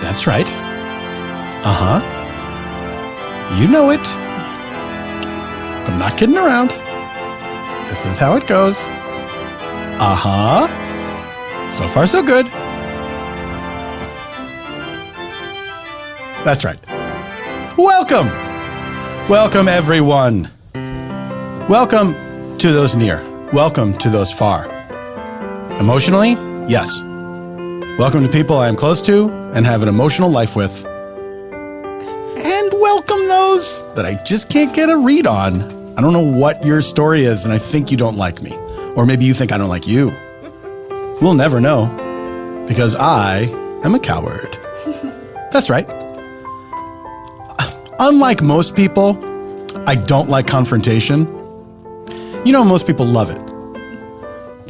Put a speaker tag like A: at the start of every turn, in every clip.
A: That's right. You know it. I'm not kidding around. This is how it goes. So far, so good. That's right. Welcome. Welcome, everyone. Welcome to those near. Welcome to those far. Emotionally, yes. Welcome to people I am close to and have an emotional life with. And welcome those that I just can't get a read on. I don't know what your story is, and I think you don't like me. Or maybe you think I don't like you. We'll never know, because I am a coward. That's right. Unlike most people, I don't like confrontation. You know, most people love it.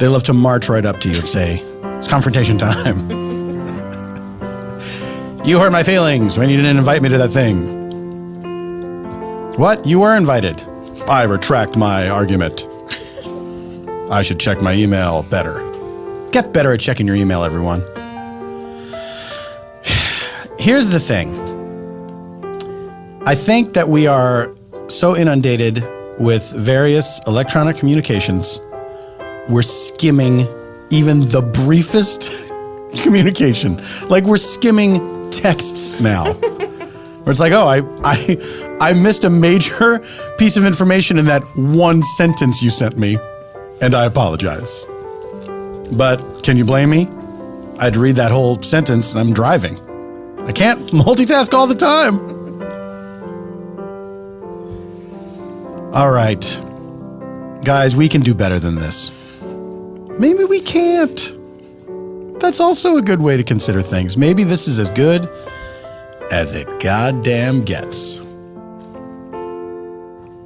A: They love to march right up to you and say, it's confrontation time. You hurt my feelings when you didn't invite me to that thing. What? You were invited. I retract my argument. I should check my email better. Get better at checking your email, everyone. Here's the thing. I think that we are so inundated with various electronic communications, we're skimming even the briefest communication. Like we're skimming texts now. Where it's like, oh, I missed a major piece of information in that one sentence you sent me, and I apologize. But can you blame me? I had to read that whole sentence and I'm driving. I can't multitask all the time. All right. Guys, we can do better than this. Maybe we can't. That's also a good way to consider things. Maybe this is as good as it goddamn gets.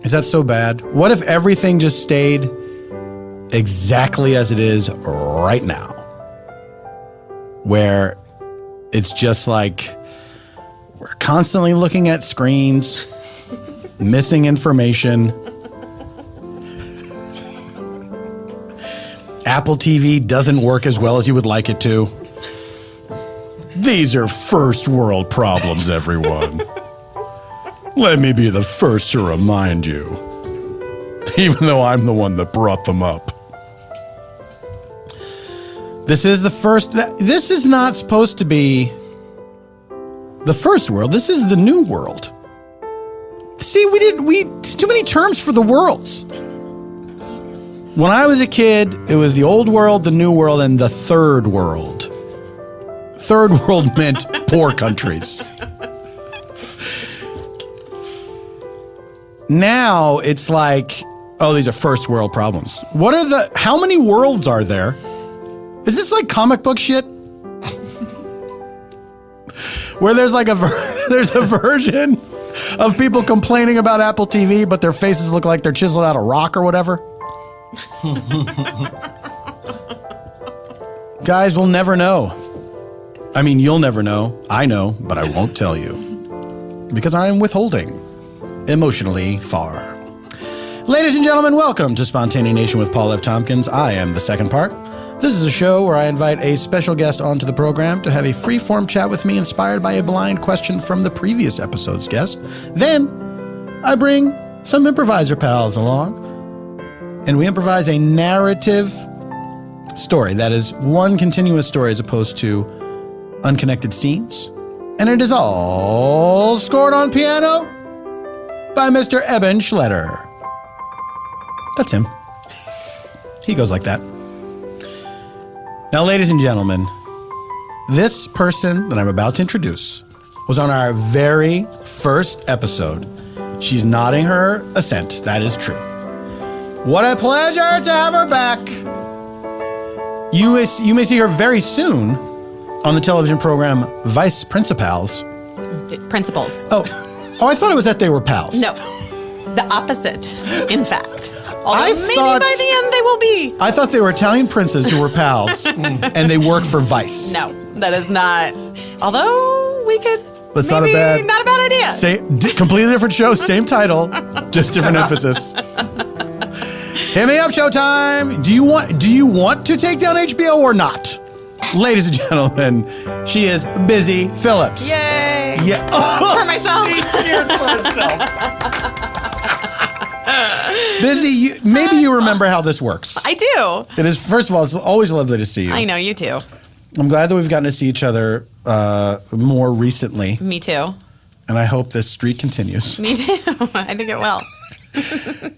A: Is that so bad? What if everything just stayed exactly as it is right now? Where it's just like we're constantly looking at screens, missing information. Apple TV doesn't work as well as you would like it to. These are first world problems, everyone. Let me be the first to remind you, even though I'm the one that brought them up. This is the first. This is not supposed to be the first world. This is the new world. See, too many terms for the worlds. When I was a kid, it was the old world, the new world, and the third world. Third world meant poor countries. Now it's like, oh, these are first world problems. How many worlds are there? Is this like comic book shit? Where there's like there's a version of people complaining about Apple TV, but their faces look like they're chiseled out of rock or whatever. Guys, we'll never know. I mean, you'll never know. I know, but I won't tell you. Because I am withholding. Emotionally far. Ladies and gentlemen, welcome to Spontaneanation with Paul F. Tompkins. I am the second part. This is a show where I invite a special guest onto the program to have a free-form chat with me inspired by a blind question from the previous episode's guest. Then, I bring some improviser pals along, and we improvise a narrative story. That is one continuous story as opposed to unconnected scenes. And it is all scored on piano by Mr. Eban Schletter. That's him. He goes like that. Now, ladies and gentlemen, this person that I'm about to introduce was on our very first episode. She's nodding her assent. That is true. What a pleasure to have her back. You may see her very soon on the television program Vice Principals.
B: Principals.
A: Oh, I thought it was that they were pals.
B: No, the opposite, in fact. Although maybe by the end they will be.
A: I thought they were Italian princes who were pals, and they worked for Vice.
B: No, that is not. Although we could.
A: That's
B: maybe
A: not a bad
B: idea.
A: Completely different show, same title, just different emphasis. Hit me up, Showtime. Do you want to take down HBO or not? Ladies and gentlemen, she is Busy Phillips.
B: Yay!
A: Yeah.
B: For myself.
A: She cheered for herself. Busy, maybe you remember how this works.
B: I do.
A: It is, first of all, it's always lovely to see you.
B: I know, you too.
A: I'm glad that we've gotten to see each other more recently.
B: Me too.
A: And I hope this streak continues.
B: Me too. I think it will.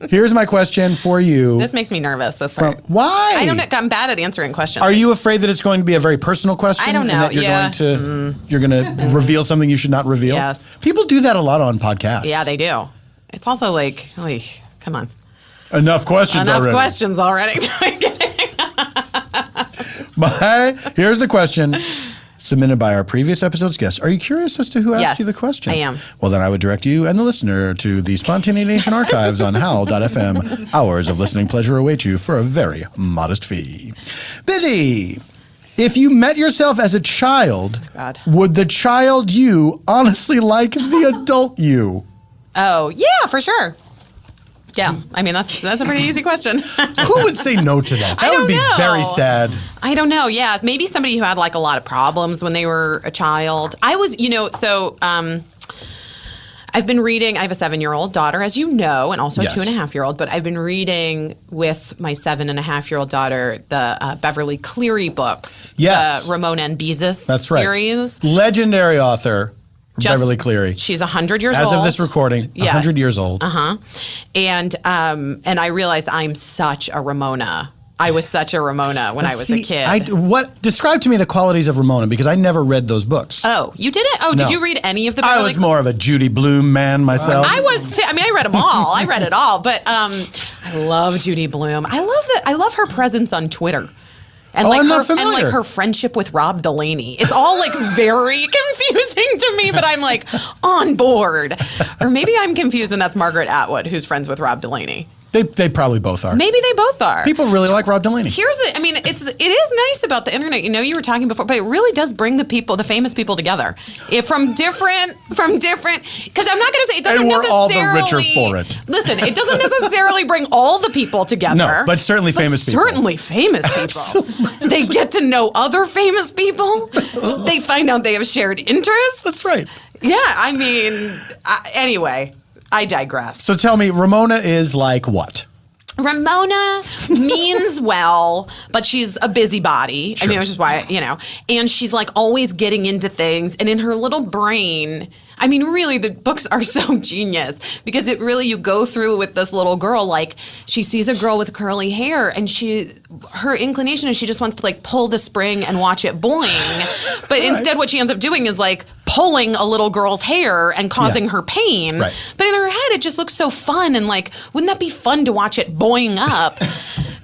A: Here's my question for you.
B: This makes me nervous, this part.
A: Why?
B: I don't know. I'm bad at answering questions.
A: Are you afraid that it's going to be a very personal question?
B: I don't know.
A: And that you're going to reveal something you should not reveal?
B: Yes.
A: People do that a lot on podcasts.
B: Yeah, they do. It's also like, come on.
A: Enough questions already. Here's the question submitted by our previous episode's guest. Are you curious as to who asked you the question?
B: I am.
A: Well, then I would direct you and the listener to the Spontaneanation archives on howl.fm. Hours of listening pleasure await you for a very modest fee. Busy! If you met yourself as a child, would the child you honestly like the adult you?
B: Oh, yeah, for sure. Yeah, I mean, that's a pretty easy question.
A: Who would say no to that? That would be very sad.
B: I don't know. Yeah, maybe somebody who had like a lot of problems when they were a child. I was, I've been reading. I have a 7-year-old daughter, as you know, and also a 2.5-year-old. But I've been reading with my 7.5-year-old daughter the Beverly Cleary books.
A: Yes,
B: the Ramona and Beezus
A: series. Legendary author. Beverly Cleary.
B: She's 100 years old.
A: As of this recording, 100 years old.
B: And I realized I'm such a Ramona. I was such a Ramona when I was a kid.
A: Describe to me the qualities of Ramona, because I never read those books.
B: Oh, you didn't? Oh, did you read any of the
A: Beverly? I was more of a Judy Blume man myself.
B: I was too. I mean, I read them all. I read it all. But I love Judy Blume. I love her presence on Twitter. And
A: I'm not familiar.
B: And like her friendship with Rob Delaney. It's all like very confusing to me, but I'm like on board. Or maybe I'm confused and that's Margaret Atwood, who's friends with Rob Delaney.
A: They probably both are.
B: Maybe they both are.
A: People really like Rob Delaney.
B: It is nice about the internet. You were talking before, but it really does bring the famous people together. From different, because I'm not going to say it doesn't necessarily. And we're all the richer for it. Listen, it doesn't necessarily bring all the people together.
A: No, but certainly famous people.
B: Certainly famous people. Absolutely. They get to know other famous people. They find out they have shared interests.
A: That's right.
B: Yeah, I mean, anyway. I digress.
A: So tell me, Ramona is like what?
B: Ramona means well, but she's a busybody. Sure. I mean, which is why, and she's like always getting into things. And in her little brain, I mean, really, the books are so genius because you go through with this little girl, like she sees a girl with curly hair and her inclination is she just wants to like pull the spring and watch it boing. But instead what she ends up doing is like pulling a little girl's hair and causing her pain. Right. But in her head, it just looks so fun. And like, wouldn't that be fun to watch it boing up?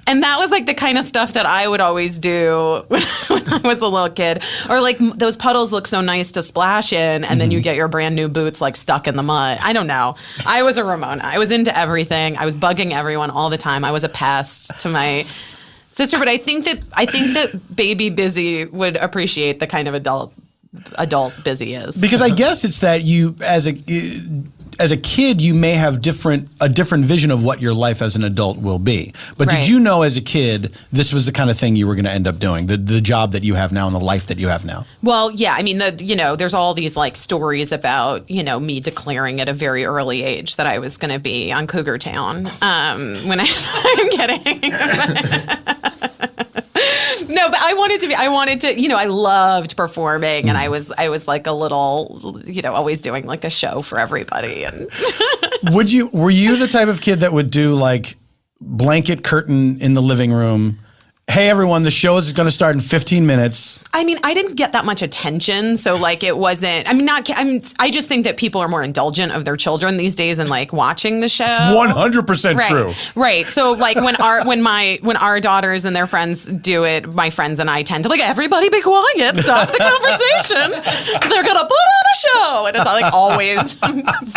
B: And that was like the kind of stuff that I would always do when I was a little kid. Or like those puddles look so nice to splash in and then you get your brand new boots like stuck in the mud. I don't know. I was a Ramona. I was into everything. I was bugging everyone all the time. I was a pest to my sister. But I think that baby Busy would appreciate the kind of adult Busy is.
A: Because I guess it's that you, as a kid, you may have a different vision of what your life as an adult will be. But did you know as a kid this was the kind of thing you were going to end up doing, the job that you have now and the life that you have now? Well,
B: yeah. I mean, there's all these like stories about, me declaring at a very early age that I was going to be on Cougar Town. I'm kidding. No, but I loved performing and I was like a little, always doing like a show for everybody. And
A: were you the type of kid that would do like blanket curtain in the living room? Hey everyone, the show is going to start in 15 minutes.
B: I mean, I didn't get that much attention, so like it wasn't. I just think that people are more indulgent of their children these days and like watching the show.
A: It's 100% true.
B: Right. So like when our daughters and their friends do it, my friends and I tend to like everybody be quiet, stop the conversation. They're gonna put on a show, and it's like always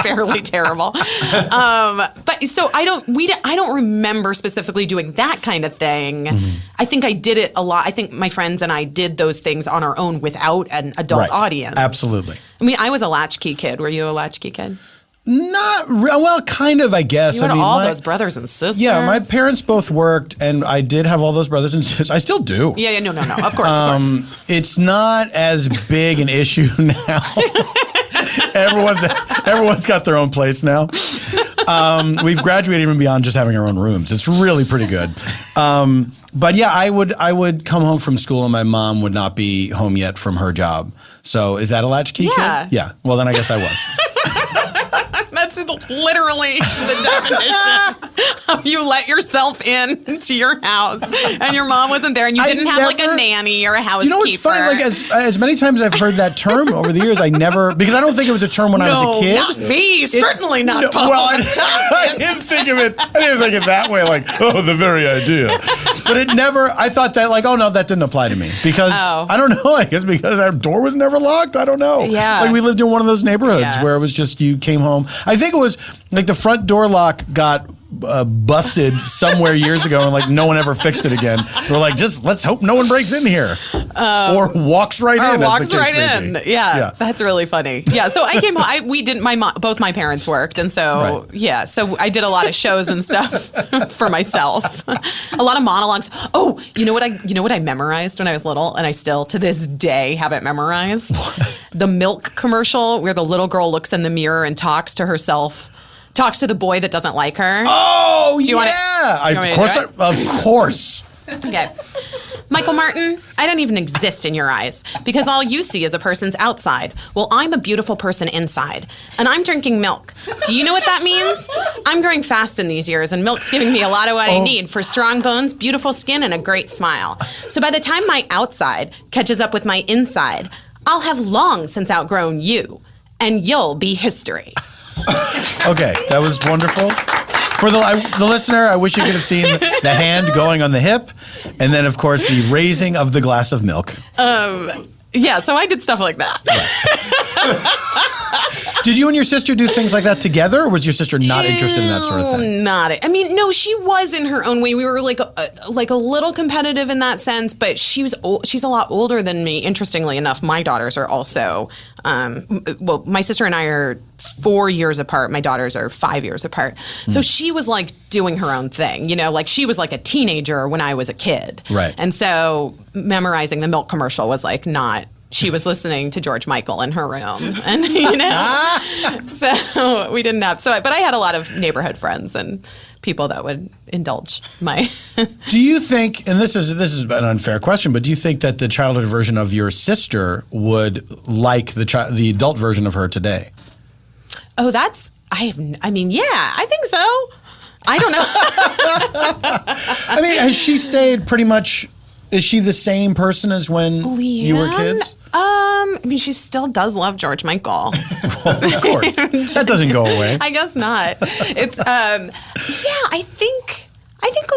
B: fairly terrible. But so I don't remember specifically doing that kind of thing. Mm-hmm. I think I did it a lot. I think my friends and I did those things on our own without an adult audience.
A: Absolutely.
B: I mean, I was a latchkey kid. Were you a latchkey kid?
A: Well, kind of, I guess.
B: You had all those brothers and sisters.
A: Yeah, my parents both worked, and I did have all those brothers and sisters. I still do.
B: Yeah, no. Of course.
A: It's not as big an issue now. Everyone's got their own place now. We've graduated even beyond just having our own rooms. It's really pretty good. But yeah, I would come home from school and my mom would not be home yet from her job. So is that a latchkey kid? Yeah. Well, then I guess I was.
B: That's literally the definition. You let yourself into your house, and your mom wasn't there, and you didn't have like a nanny or a housekeeper.
A: Do you know what's funny? Like as many times as I've heard that term over the years, I never, because I don't think it was a term when I was a kid.
B: Not me. Certainly not. Paul.
A: Well, I didn't think of it. I didn't think it that way. Like, the very idea. But it never. I thought that like, oh no, that didn't apply to me because I don't know. I guess because our door was never locked. I don't know.
B: Yeah.
A: Like we lived in one of those neighborhoods where it was just you came home. I think it was like the front door lock got busted somewhere years ago and like no one ever fixed it again. We're like, just let's hope no one breaks in here or walks right in.
B: Walks right in. Yeah, that's really funny. Yeah, so I came home. We didn't. Both my parents worked, and so so I did a lot of shows and stuff for myself. A lot of monologues. Oh, you know what I memorized when I was little, and I still to this day have it memorized. The milk commercial where the little girl looks in the mirror and talks to herself. Talks to the boy that doesn't like her.
A: Oh, Of course.
B: Okay. Michael Martin, I don't even exist in your eyes because all you see is a person's outside. Well, I'm a beautiful person inside, and I'm drinking milk. Do you know what that means? I'm growing fast in these years, and milk's giving me a lot of what I need for strong bones, beautiful skin, and a great smile. So by the time my outside catches up with my inside, I'll have long since outgrown you, and you'll be history.
A: Okay, that was wonderful. For the listener, I wish you could have seen the hand going on the hip, and then, of course, the raising of the glass of milk.
B: Yeah, so I did stuff like that.
A: Right. Did you and your sister do things like that together, or was your sister not interested in that sort of thing?
B: No, she was in her own way. We were like a little competitive in that sense, but she's a lot older than me. Interestingly enough, my daughters are also, my sister and I are 4 years apart. My daughters are 5 years apart. So she was like doing her own thing, like she was like a teenager when I was a kid.
A: Right.
B: And so memorizing the milk commercial was like not. She was listening to George Michael in her room, and so we didn't have. But I had a lot of neighborhood friends and people that would indulge my.
A: Do you think? And this is an unfair question, but do you think that the childhood version of your sister would like the adult version of her today?
B: Oh, yeah, I think so. I don't know.
A: I mean, has she stayed pretty much? Is she the same person as when you were kids?
B: She still does love George Michael.
A: Well, of course. That doesn't go away.
B: I guess not. It's, I think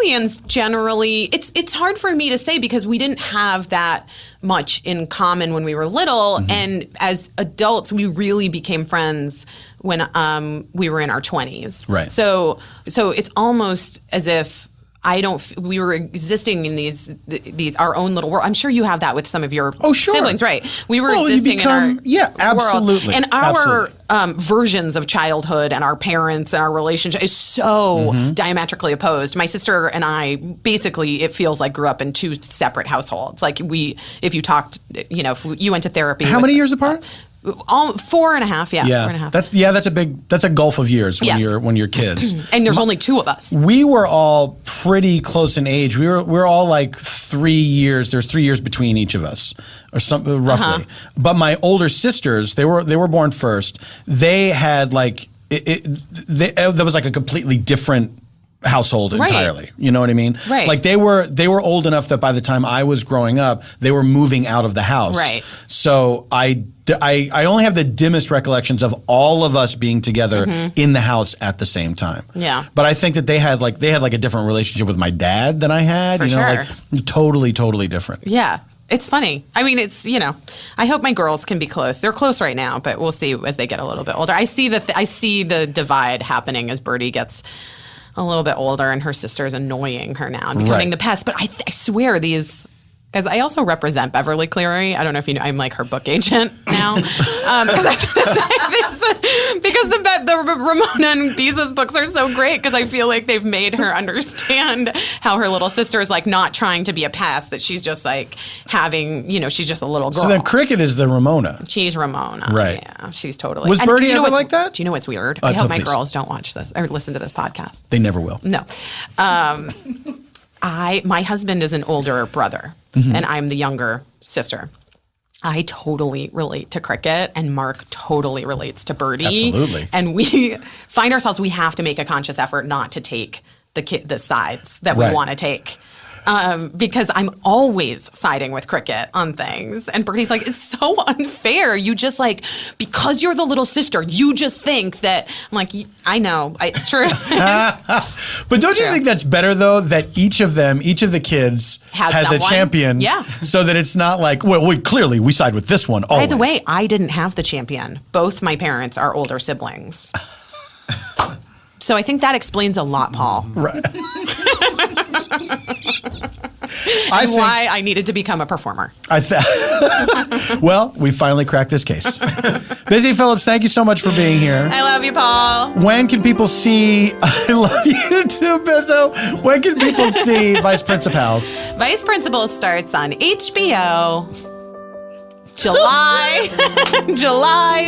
B: Leanne's generally, it's hard for me to say because we didn't have that much in common when we were little. Mm-hmm. And as adults, we really became friends when we were in our 20s.
A: Right.
B: So it's almost as if we were existing in these our own little world. I'm sure you have that with some of your siblings, right? We were existing in our
A: absolutely.
B: World. And our versions of childhood and our parents and our relationship is so diametrically opposed. My sister and I, basically, it feels like grew up in two separate households. Like if you talked, if you went to therapy.
A: How many years apart?
B: 4.5, 4.5.
A: That's a gulf of years when you're kids.
B: And there's only two of us.
A: We were all pretty close in age. We're all like 3 years. There's 3 years between each of us, or something roughly. But my older sisters, they were born first. They had like there was like a completely different household entirely. Right. You know what I mean?
B: Right.
A: Like they were old enough that by the time I was growing up, they were moving out of the house.
B: Right.
A: So I only have the dimmest recollections of all of us being together in the house at the same time.
B: Yeah.
A: But I think that they had like a different relationship with my dad than I had. Like totally, totally different.
B: Yeah. It's funny. I mean, it's, I hope my girls can be close. They're close right now, but we'll see as they get a little bit older. I see the divide happening as Birdie gets a little bit older and her sister's annoying her now and becoming the pest. But I swear these as I also represent Beverly Cleary. I don't know if you know, I'm like her book agent now. Because the Ramona and Biza's books are so great because I feel like they've made her understand how her little sister is like not trying to be a pest, that she's just like having, she's just a little girl.
A: So then Cricket is the Ramona.
B: She's Ramona.
A: Right.
B: Yeah, she's totally.
A: Was Birdie ever like that?
B: Do you know what's weird? I hope my
A: please.
B: girls don't watch this or listen to this podcast.
A: They never will.
B: No. My husband is an older brother, and I'm the younger sister. I totally relate to Cricket, and Mark totally relates to Birdie.
A: Absolutely.
B: And we find ourselves, we have to make a conscious effort not to take the sides that we want to take. Because I'm always siding with Cricket on things. And Birdie's like, it's so unfair. You just like, because you're the little sister, you just think that. I'm like, I know, it's true.
A: But don't you think that's better, though, that each of the kids has a champion?
B: Yeah.
A: So that it's not like, well, we side with this one always.
B: By the way, I didn't have the champion. Both my parents are older siblings. So I think that explains a lot, Paul.
A: Right.
B: Why I needed to become a performer.
A: Well, we finally cracked this case. Busy Phillips, thank you so much for being here.
B: I love you, Paul.
A: When can people see, I love you too, Bizzo. When can people see Vice Principals?
B: Vice Principals starts on HBO July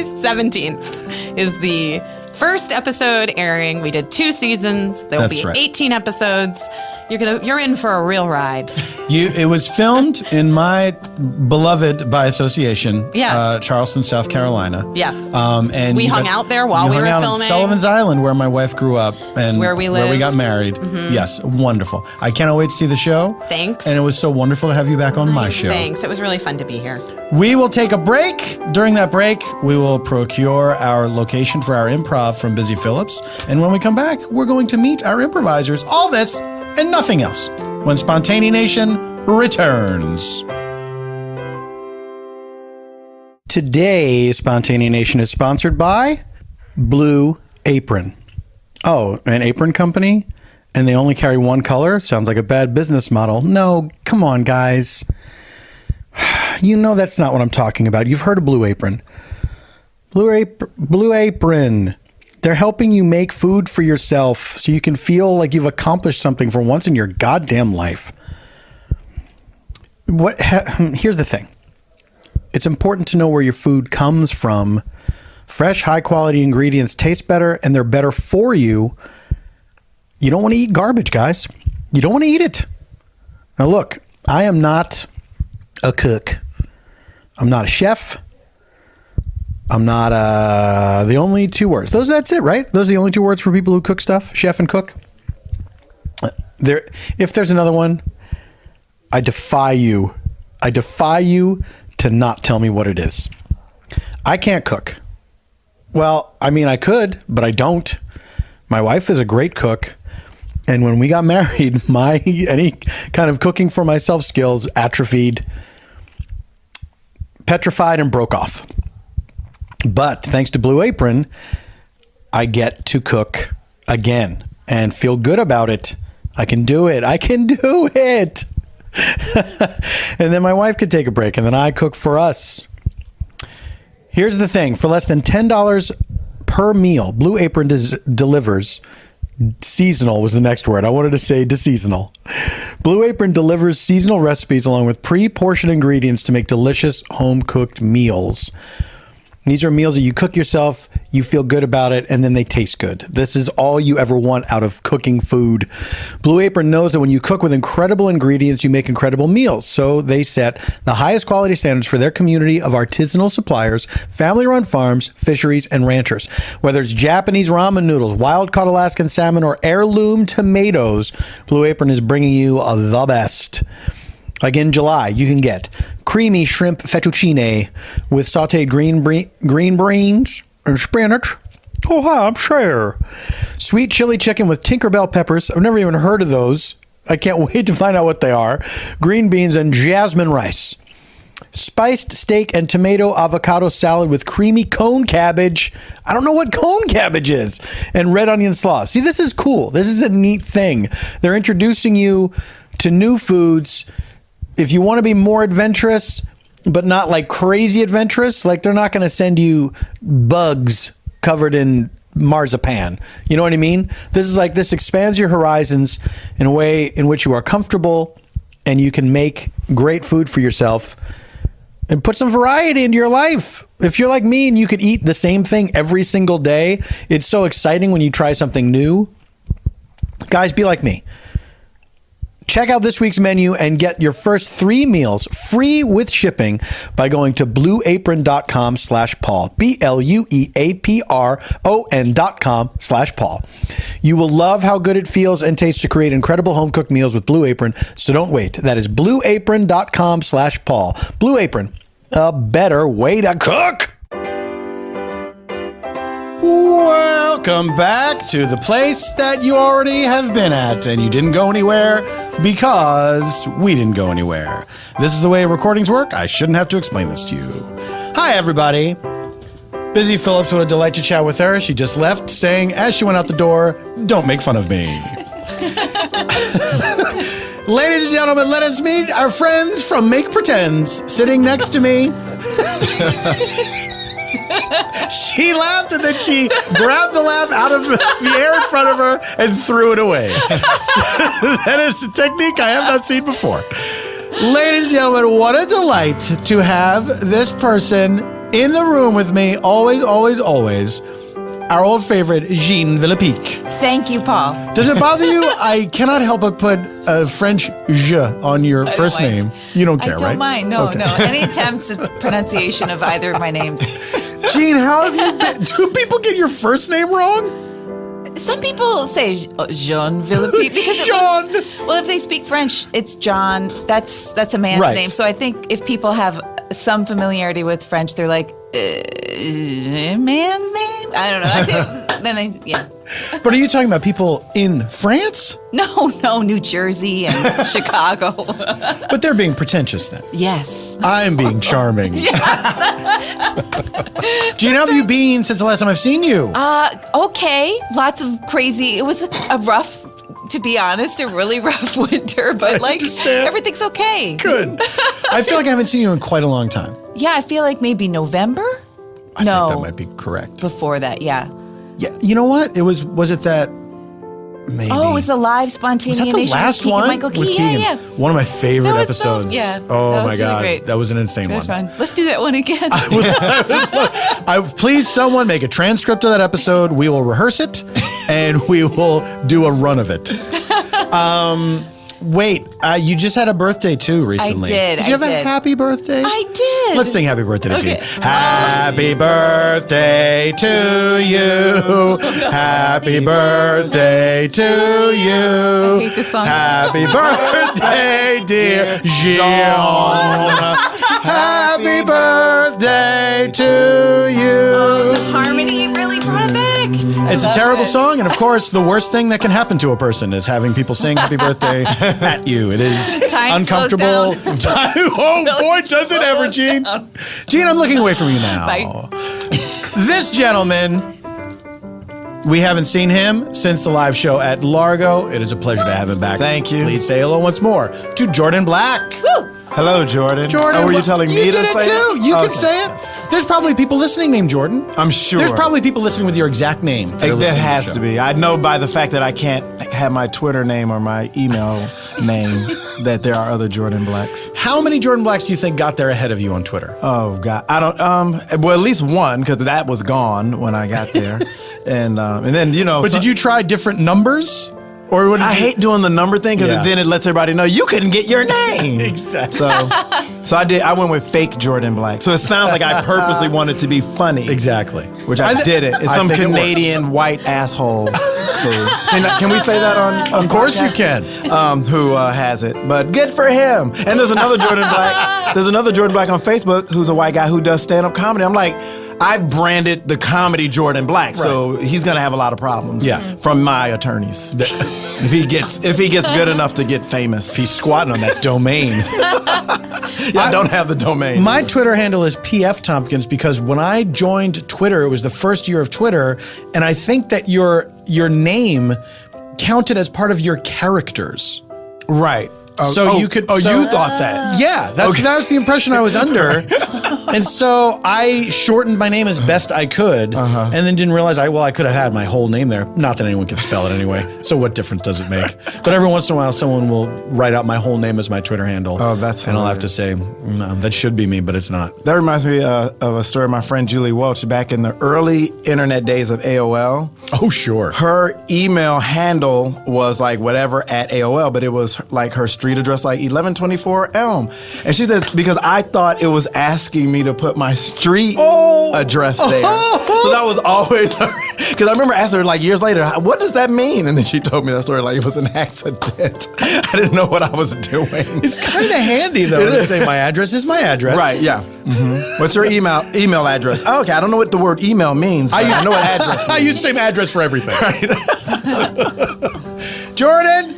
B: 17th is the first episode airing. We did 2 seasons. There will be 18 episodes. You're in for a real ride.
A: It was filmed in my beloved, by association, Charleston, South Carolina.
B: Yes.
A: And
B: we hung out there while we were filming.
A: Sullivan's Island, where my wife grew up, and
B: where we lived,
A: where we got married. Mm-hmm. Yes, wonderful. I cannot wait to see the show.
B: Thanks.
A: And it was so wonderful to have you back on my show.
B: Thanks. It was really fun to be here.
A: We will take a break. During that break, we will procure our location for our improv from Busy Phillips. And when we come back, we're going to meet our improvisers. All this and nothing else when Spontaneanation returns. Today, Spontaneanation is sponsored by Blue Apron. Oh, an apron company? And they only carry one color? Sounds like a bad business model. No, come on, guys. You know that's not what I'm talking about. You've heard of Blue Apron. Blue Apron. They're helping you make food for yourself so you can feel like you've accomplished something for once in your goddamn life. Here's the thing. It's important to know where your food comes from. Fresh, high-quality ingredients taste better, and they're better for you. You don't want to eat garbage, guys. You don't want to eat it. Now, look, I am not a cook. I'm not a chef. I'm not the only 2 words. That's it, right? Those are the only 2 words for people who cook stuff, chef and cook. If there's another one, I defy you. I defy you to not tell me what it is. I can't cook. Well, I mean, I could, but I don't. My wife is a great cook. And when we got married, any kind of cooking for myself skills atrophied, petrified, and broke off. But thanks to Blue Apron, I get to cook again and feel good about it. I can do it. I can do it. And then my wife could take a break, and then I cook for us. Here's the thing. For less than $10 per meal, Blue Apron delivers. Seasonal was the next word. I wanted to say deseasonal. Blue Apron delivers seasonal recipes along with pre-portioned ingredients to make delicious home-cooked meals. These are meals that you cook yourself, you feel good about it, and then they taste good. This is all you ever want out of cooking food. Blue Apron knows that when you cook with incredible ingredients, you make incredible meals. So they set the highest quality standards for their community of artisanal suppliers, family-run farms, fisheries, and ranchers. Whether it's Japanese ramen noodles, wild-caught Alaskan salmon, or heirloom tomatoes, Blue Apron is bringing you the best. Like in July, you can get creamy shrimp fettuccine with sauteed green beans and spinach. Oh, hi, I'm Cher. Sweet chili chicken with Tinkerbell peppers. I've never even heard of those. I can't wait to find out what they are. Green beans and jasmine rice. Spiced steak and tomato avocado salad with creamy cone cabbage. I don't know what cone cabbage is. And red onion slaw. See, this is cool. This is a neat thing. They're introducing you to new foods if you want to be more adventurous, but not like crazy adventurous, like they're not going to send you bugs covered in marzipan. You know what I mean? This expands your horizons in a way in which you are comfortable and you can make great food for yourself and put some variety into your life. If you're like me and you could eat the same thing every single day, it's so exciting when you try something new. Guys, be like me. Check out this week's menu and get your first 3 meals free with shipping by going to blueapron.com/Paul. BLUEAPRON.com/Paul. You will love how good it feels and tastes to create incredible home cooked meals with Blue Apron. So don't wait. That is blueapron.com/Paul. Blue Apron, a better way to cook. Welcome back to the place that you already have been at and you didn't go anywhere because we didn't go anywhere. This is the way recordings work. I shouldn't have to explain this to you. Hi, everybody. Busy Phillips, what a delight to chat with her. She just left saying as she went out the door, don't make fun of me. Ladies and gentlemen, let us meet our friends from Make Pretends sitting next to me. She laughed and then she grabbed the laugh out of the air in front of her and threw it away. That is a technique I have not seen before. Ladies and gentlemen, what a delight to have this person in the room with me. Always, always, always. Our old favorite, Jean Villepique.
C: Thank you, Paul.
A: Does it bother you? I cannot help but put a French je on your first name. You don't care, right?
C: I don't mind. No,
A: Okay.
C: no. Any attempts at pronunciation of either of my names.
A: Jean, how have you been? Do people get your first name wrong?
C: Some people say Jean Villepique because
A: Jean.
C: well, if they speak French, it's John. That's a man's
A: Right.
C: name. So I think if people have some familiarity with French, they're like, man's name? I don't know. I think yeah.
A: But are you talking about people in France?
C: No, New Jersey and Chicago.
A: But they're being pretentious then.
C: Yes.
A: I'm being charming. Jean, how have you been since the last time I've seen you?
C: Okay. Lots of crazy. It was a rough, to be honest, a really rough winter, but like
A: understand.
C: everything's okay.
A: Good. I feel like I haven't seen you in quite a long time.
C: Yeah, I feel like maybe November?
A: I think that might be correct.
C: Before that, yeah.
A: Yeah, you know what? Was it that maybe?
C: Oh, it was the live
A: Was
C: Spontaneanation
A: that the last
C: with
A: one?
C: Michael
A: With
C: Key?
A: Keegan.
C: Yeah.
A: One of my favorite
C: That was so-
A: episodes.
C: yeah,
A: Oh
C: that
A: my
C: was
A: God.
C: really great.
A: That was an insane
C: Good
A: one.
C: fun. Let's do that one again.
A: Please, someone make a transcript of that episode. We will rehearse it, and we will do a run of it. Wait, you just had a birthday too recently.
C: did,
A: Did you
C: I
A: have a
C: did.
A: happy birthday?
C: I did.
A: Let's sing happy birthday to
C: Okay.
A: Jean. Happy birthday to you. Happy birthday to you.
C: I hate this song.
A: Happy birthday, dear Jean. Happy birthday to you.
C: Harmony really brought it back.
A: It's a terrible song, and of course, the worst thing that can happen to a person is having people sing happy birthday at you. It is
C: Time
A: uncomfortable.
C: slows
A: Oh boy, does it ever, Jean. Jean, I'm looking away from you now.
C: Bye.
A: This gentleman, we haven't seen him since the live show at Largo. It is a pleasure to have him back.
D: Thank you.
A: Please say hello once more to Jordan Black.
C: Woo.
D: Hello, Jordan.
A: Jordan,
D: Oh, were you telling me
A: you
D: to
A: did
D: say
A: it too. You
D: Okay.
A: could say it. There's probably people listening named Jordan.
D: I'm sure.
A: There's probably people listening with your exact name. that are
D: There
A: listening to
D: has
A: the
D: to
A: show.
D: be. I know by the fact that I can't have my Twitter name or my email name that there are other Jordan Blacks.
A: How many Jordan Blacks do you think got there ahead of you on Twitter?
D: Oh God, I don't. Well, at least one because that was gone when I got there, and then
A: But did you try different numbers? Or what did
D: I
A: you-
D: hate doing the number thing because
A: Yeah.
D: then it lets everybody know you couldn't get your name.
A: Exactly.
D: So I did. I went with fake Jordan Black. So it sounds like I purposely wanted to be funny.
A: Exactly.
D: Which I didn't. It's
A: I
D: some
A: think it
D: Canadian white asshole. Can we say that on
A: Of course you
D: podcast?
A: can.
D: Who has it? But good for him. And there's another Jordan Black. There's another Jordan Black on Facebook who's a white guy who does stand-up comedy. I'm like, I've branded the comedy Jordan Black, so he's gonna have a lot of problems.
A: Yeah.
D: From my attorneys. if he gets good enough to get famous.
A: He's squatting on that domain.
D: I don't have the domain.
A: My Twitter handle is PF Tompkins because when I joined Twitter, it was the first year of Twitter, and I think that your name counted as part of your characters.
D: Right.
A: So you could.
D: You thought that?
A: Yeah, that was the impression I was under, and so I shortened my name as best I could, and then didn't realize I could have had my whole name there. Not that anyone can spell it anyway. So what difference does it make? But every once in a while, someone will write out my whole name as my Twitter handle.
D: Oh, that's
A: and I'll have to say, no, that should be me, but it's not.
D: That reminds me of a story of my friend Julie Welch back in the early internet days of AOL.
A: Oh, sure.
D: Her email handle was like whatever at AOL, but it was like her street address, like 1124 Elm. And she said, because I thought it was asking me to put my street address there. So that was always because I remember asking her like years later, what does that mean? And then she told me that story like it was an accident. I didn't know what I was doing.
A: It's kind of handy though to say my address is my address.
D: Right, yeah. What's your email address? Oh, okay, I don't know what the word email means, but I know what address means.
A: I use the same address for everything. Right. Jordan,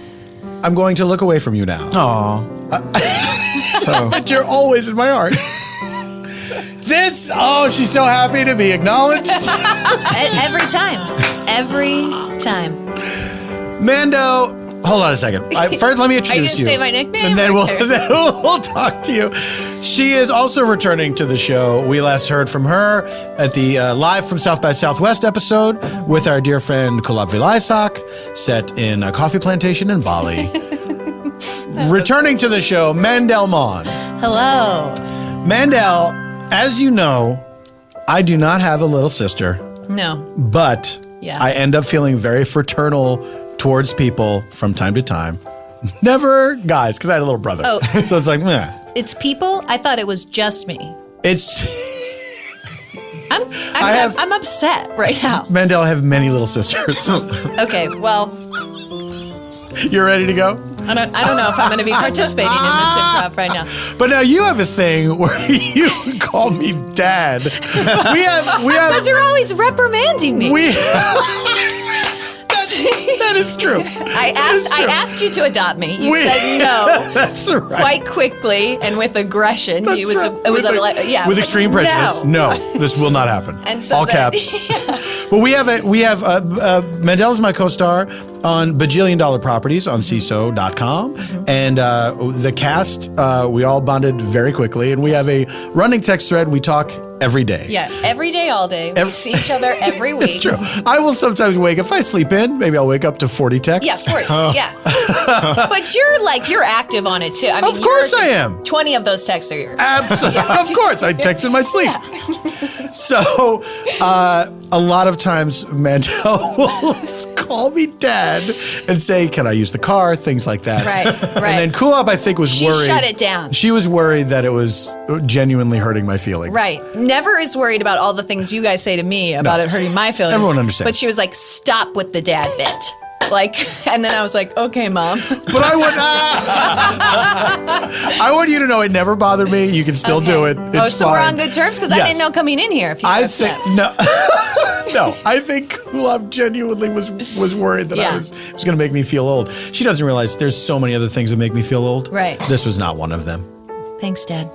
A: I'm going to look away from you now.
D: So.
A: But you're always in my heart. She's so happy to be acknowledged.
C: Every time. Every time.
A: Mando, hold on a second. First, let me introduce you.
C: Are you going to say my nickname?
A: And then we'll talk to you. She is also returning to the show. We last heard from her at the Live from South by Southwest episode with our dear friend Kulap Vilaysack, set in a coffee plantation in Bali. Returning to the show, Mandell Maughan.
C: Hello.
A: Mandell, as you know, I do not have a little sister.
C: No.
A: But I end up feeling very fraternal towards people from time to time. Never guys, because I had a little brother.
E: Oh.
A: So it's like, meh.
E: It's people? I thought it was just me.
C: I'm upset right now.
A: Mandell, I have many little sisters.
E: Okay, well,
A: You're ready to go?
E: I don't know if I'm going to be participating in this improv right now.
A: But now you have a thing where you call me dad. We have
C: Because you're always reprimanding me.
A: That is true.
C: I asked you to adopt me. You said no.
A: That's right.
C: Quite quickly and with aggression.
A: That's right.
C: With
A: extreme prejudice. No, this will not happen.
C: And so
A: all caps. But we have Mandell is my co-star on Bajillion Dollar Properties on CISO.com. And the cast, we all bonded very quickly. And we have a running text thread. We talk every day.
C: Yeah, every day, all day. We see each other every week.
A: It's true. I will sometimes wake, if I sleep in, maybe I'll wake up to 40 texts.
C: Yeah, 40. Yeah. But you're active on it too. I mean,
A: of course I am.
C: 20 of those texts are yours.
A: Absolutely. Of course. I text in my sleep.
C: Yeah.
A: So a lot of times Mandell will call me dad and say, can I use the car? Things like that.
C: Right.
A: And then Kulap, I think, was worried.
C: She shut it down.
A: She was worried that it was genuinely hurting my feelings.
C: Right. Never is worried about all the things you guys say to me about it hurting my feelings.
A: Everyone understands.
C: But she was like, stop with the dad bit. And then I was like, okay, Mom.
A: But I want you to know it never bothered me. You can still do it. It's
C: so
A: fine.
C: we're on good terms? Because I didn't know coming in here if you were upset.
A: No, I think Kulap genuinely was worried that it was going to make me feel old. She doesn't realize there's so many other things that make me feel old.
C: Right.
A: This was not one of them.
C: Thanks, Dad.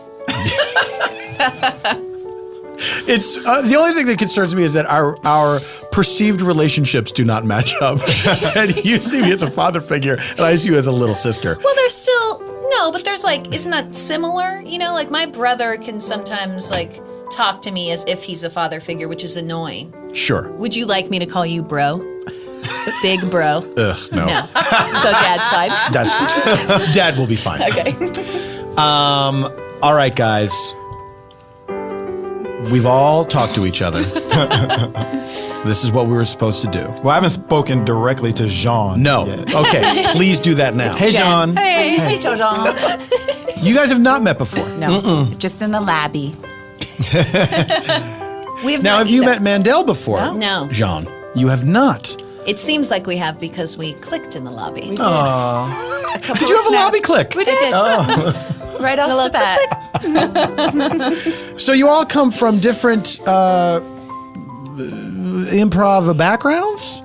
A: It's the only thing that concerns me is that our perceived relationships do not match up. And you see me as a father figure, and I see you as a little sister.
C: Well, there's still but there's isn't that similar? Like my brother can sometimes talk to me as if he's a father figure, which is annoying.
A: Sure.
C: Would you like me to call you bro? Big bro?
A: Ugh, no.
C: So Dad's fine.
A: That's fine. Dad will be fine.
C: Okay.
A: All right, guys. We've all talked to each other. This is what we were supposed to do.
D: Well, I haven't spoken directly to Jean yet.
A: Okay, please do that now.
D: Hey, Jean.
C: Hey, Jean.
A: You guys have not met before.
B: No, just in the lobby.
A: Have you met Mandell before?
C: No.
A: Jean, you have not.
C: It seems like we have because we clicked in the lobby. We
A: did. Did you have a lobby click?
C: We did. Right off the bat.
A: So you all come from different improv backgrounds?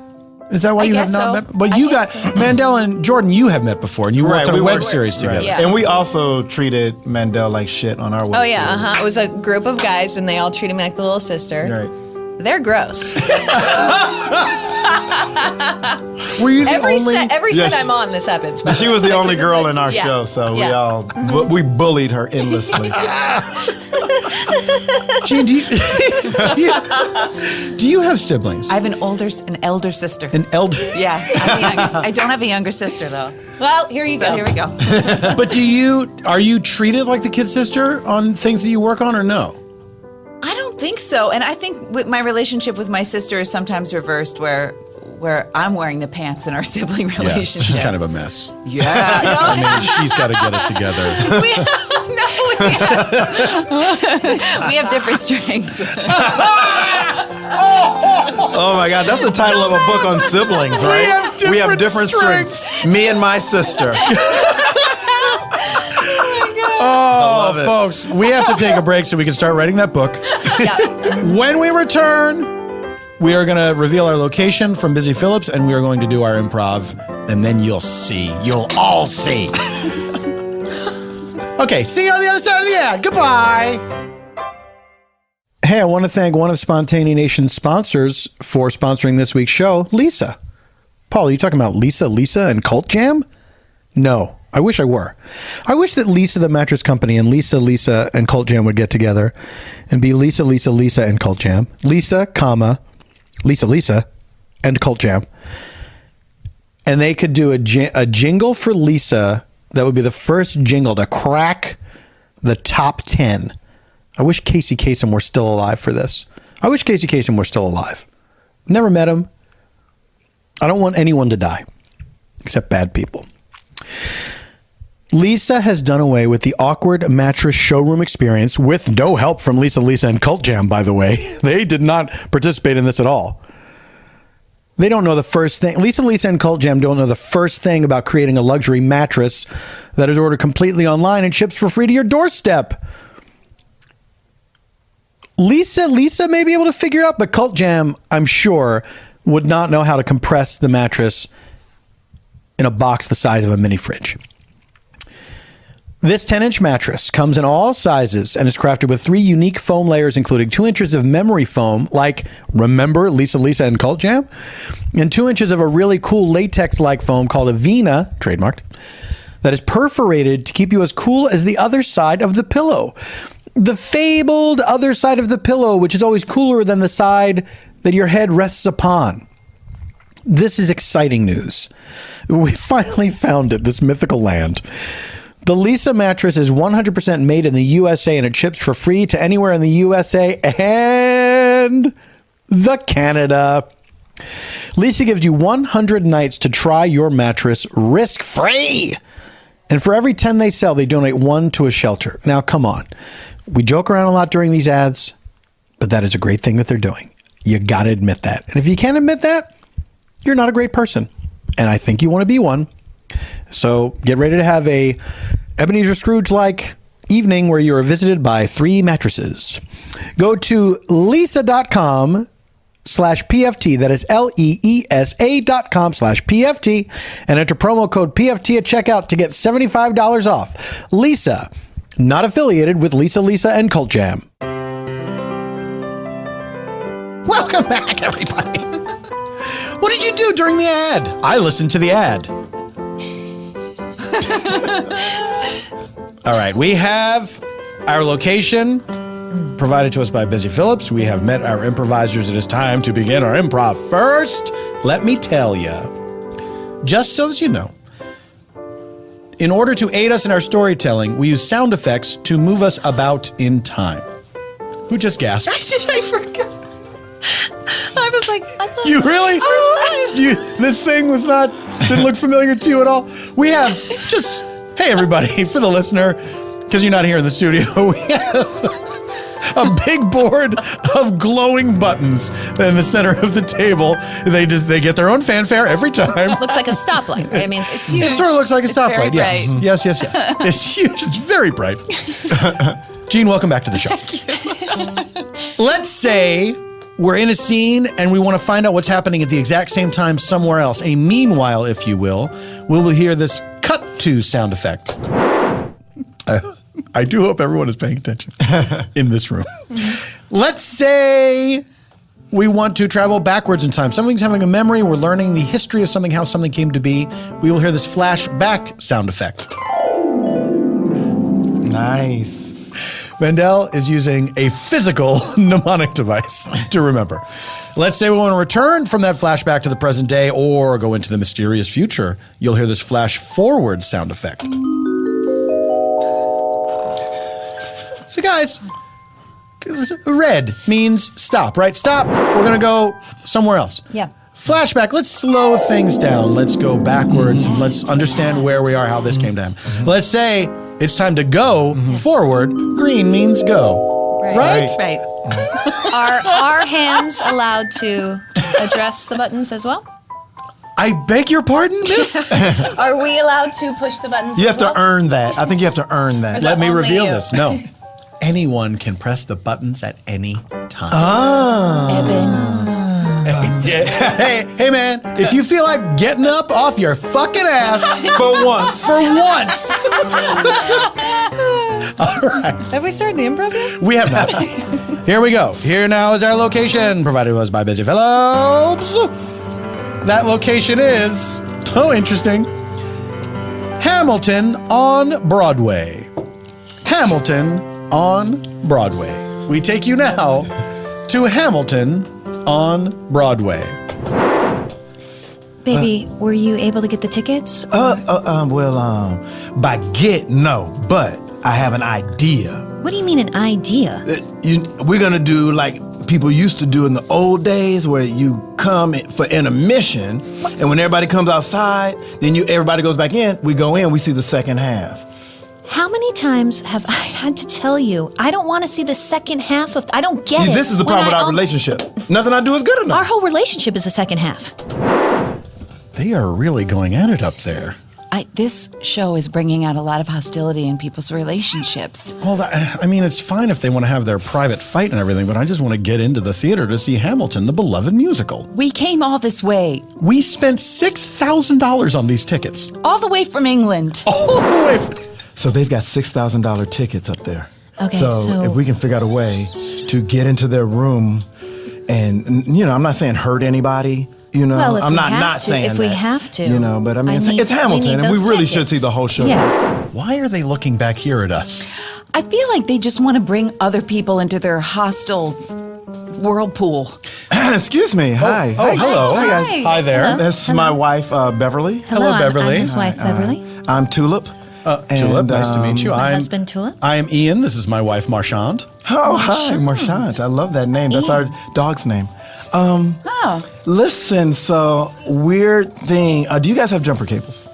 A: Is that why you have not met? But you got Mandell and Jordan. You have met before, and you worked on a web series together.
C: Yeah.
D: And we also treated Mandell like shit on our web series.
C: It was a group of guys, and they all treated me like the little sister.
D: Right.
C: They're gross.
A: Were you the
C: Every
A: only?
C: set I'm on, this happens.
D: She was the only girl in our
C: Yeah.
D: show, so
C: Yeah.
D: we bullied her endlessly.
A: Jean, do you have siblings?
E: I have an elder sister.
A: An elder.
E: Yeah, I'm the youngest. I don't have a younger sister though.
C: Well, here you
E: So
C: go.
E: here we go.
A: But are you treated like the kid sister on things that you work on or no?
E: I don't think so. And I think with my relationship with my sister is sometimes reversed where I'm wearing the pants in our sibling relationship.
A: She's kind of a mess.
E: Yeah.
A: I mean, she's got to get it together.
E: We have different strengths.
D: Oh my God, that's the title of a book on siblings, right? We have different strengths. Me and my sister.
A: Oh, folks, we have to take a break so we can start writing that book.
E: Yeah.
A: When we return, we are going to reveal our location from Busy Phillips, and we are going to do our improv, and then you'll see. You'll all see. Okay, see you on the other side of the ad. Goodbye. Hey, I want to thank one of Spontaneanation's sponsors for sponsoring this week's show, Lisa. Paul, are you talking about Lisa, and Cult Jam? No, I wish I were. I wish that Lisa the Mattress Company and Lisa, and Cult Jam would get together and be Lisa, and Cult Jam. Lisa, Lisa, and Cult Jam. And they could do a jingle for Lisa that would be the first jingle to crack the top 10. I wish Casey Kasem were still alive for this. I wish Casey Kasem were still alive. Never met him. I don't want anyone to die, except bad people. Lisa has done away with the awkward mattress showroom experience with no help from Lisa, and Cult Jam, by the way. They did not participate in this at all. They don't know the first thing. Lisa, and Cult Jam don't know the first thing about creating a luxury mattress that is ordered completely online and ships for free to your doorstep. Lisa may be able to figure out, but Cult Jam, I'm sure, would not know how to compress the mattress in a box the size of a mini fridge. This 10-inch mattress comes in all sizes and is crafted with 3 unique foam layers, including 2 inches of memory foam, like, remember Lisa, and Cult Jam? And 2 inches of a really cool latex-like foam called Avena, trademarked, that is perforated to keep you as cool as the other side of the pillow. The fabled other side of the pillow, which is always cooler than the side that your head rests upon. This is exciting news. We finally found it, this mythical land. The Lisa mattress is 100% made in the USA, and it ships for free to anywhere in the USA and the Canada. Lisa gives you 100 nights to try your mattress risk-free. And for every 10 they sell, they donate 1 to a shelter. Now, come on. We joke around a lot during these ads, but that is a great thing that they're doing. You got to admit that. And if you can't admit that, you're not a great person. And I think you want to be one. So get ready to have a Ebenezer Scrooge-like evening where you are visited by 3 mattresses. Go to lisa.com/PFT. That is LEESA.com/PFT and enter promo code PFT at checkout to get $75 off. Lisa, not affiliated with Lisa, and Cult Jam. Welcome back, everybody. What did you do during the ad? I listened to the ad. All right, we have our location provided to us by Busy Phillips. We have met our improvisers. It is time to begin our improv. First, let me tell you, just so that you know, in order to aid us in our storytelling, we use sound effects to move us about in time. Who just gasped?
C: I forgot. I was like, I thought
A: You really? This thing didn't look familiar to you at all? We have hey everybody, for the listener, because you're not here in the studio, we have a big board of glowing buttons in the center of the table. They get their own fanfare every time.
C: looks like a stoplight. I mean, it's huge.
A: It sort of looks like a stoplight,
C: very
A: yes. Yes. It's huge, it's very bright. Jean, welcome back to the show. Let's say we're in a scene and we want to find out what's happening at the exact same time somewhere else. A meanwhile, if you will, we will hear this cut to sound effect. I do hope everyone is paying attention in this room. Let's say We want to travel backwards in time. Something's having a memory. We're learning the history of something, how something came to be. We will hear this flashback sound effect.
D: Nice.
A: Mandell is using a physical mnemonic device to remember. Let's say we want to return from that flashback to the present day or go into the mysterious future. You'll hear this flash forward sound effect. So guys, red means stop, right? Stop. We're going to go somewhere else.
C: Yeah.
A: Flashback, let's slow things down. Let's go backwards and let's understand where we are, how this came down. Let's say it's time to go forward. Green means go. Right?
C: Right. Are our hands allowed to address the buttons as well?
A: I beg your pardon, miss?
C: Are we allowed to push the buttons
D: You
C: as
D: have to
C: well?
D: earn that. I think you have to earn that.
A: Let me
C: only
A: reveal
C: you?
A: this. No. Anyone can press the buttons at any time. Hey, man, if you feel like getting up off your fucking ass
D: For once.
A: All right.
E: Have we started the improv yet?
A: We have not. Here we go. Here now is our location, provided to us by Busy Fellows. That location is, interesting, Hamilton on Broadway. Hamilton on Broadway. We take you now to Hamilton on Broadway.
C: Baby, were you able to get the tickets?
D: By get, no, but I have an idea.
C: What do you mean an idea?
D: We're gonna do like people used to do in the old days, where you come for intermission, and when everybody comes outside, then everybody goes back in. We go in, we see the second half.
C: How many times have I had to tell you I don't want to see the second half of? I don't get it.
D: This is the problem with our relationship. Nothing I do is good enough.
C: Our whole relationship is the second half.
A: They are really going at it up there.
E: This show is bringing out a lot of hostility in people's relationships.
A: Well, I mean, it's fine if they want to have their private fight and everything, but I just want to get into the theater to see Hamilton, the beloved musical.
E: We came all this way,
A: We spent $6,000 on these tickets.
E: all the way from England.
A: All the way.
D: So they've got $6,000 tickets up there.
C: Okay,
D: so
C: so-
D: if we can figure out a way to get into their room, and I'm not saying hurt anybody.
C: Well, if
D: I'm
C: we
D: not
C: have to,
D: saying
C: if we
D: that,
C: have to.
D: but I mean, it's
C: we need
D: Hamilton, and we
C: those
D: really should
C: tickets.
D: see the whole show.
C: Yeah.
A: Why are they looking back here at us?
E: I feel like they just want to bring other people into their hostile whirlpool.
D: Excuse me. Hi.
A: Oh, hello.
E: Hi, guys.
A: Hi there.
C: Hello.
D: This is my wife, Beverly.
A: Hello, Beverly.
C: I'm his wife, Beverly.
D: I'm Tulip.
A: Tulip, nice to meet you.
C: My
A: I'm
C: husband, Tulip.
A: I am Ian. This is my wife, Marchand.
D: Oh, hi, Marchand. I love that name. That's our dog's name. Listen, so weird thing. Do you guys have jumper cables?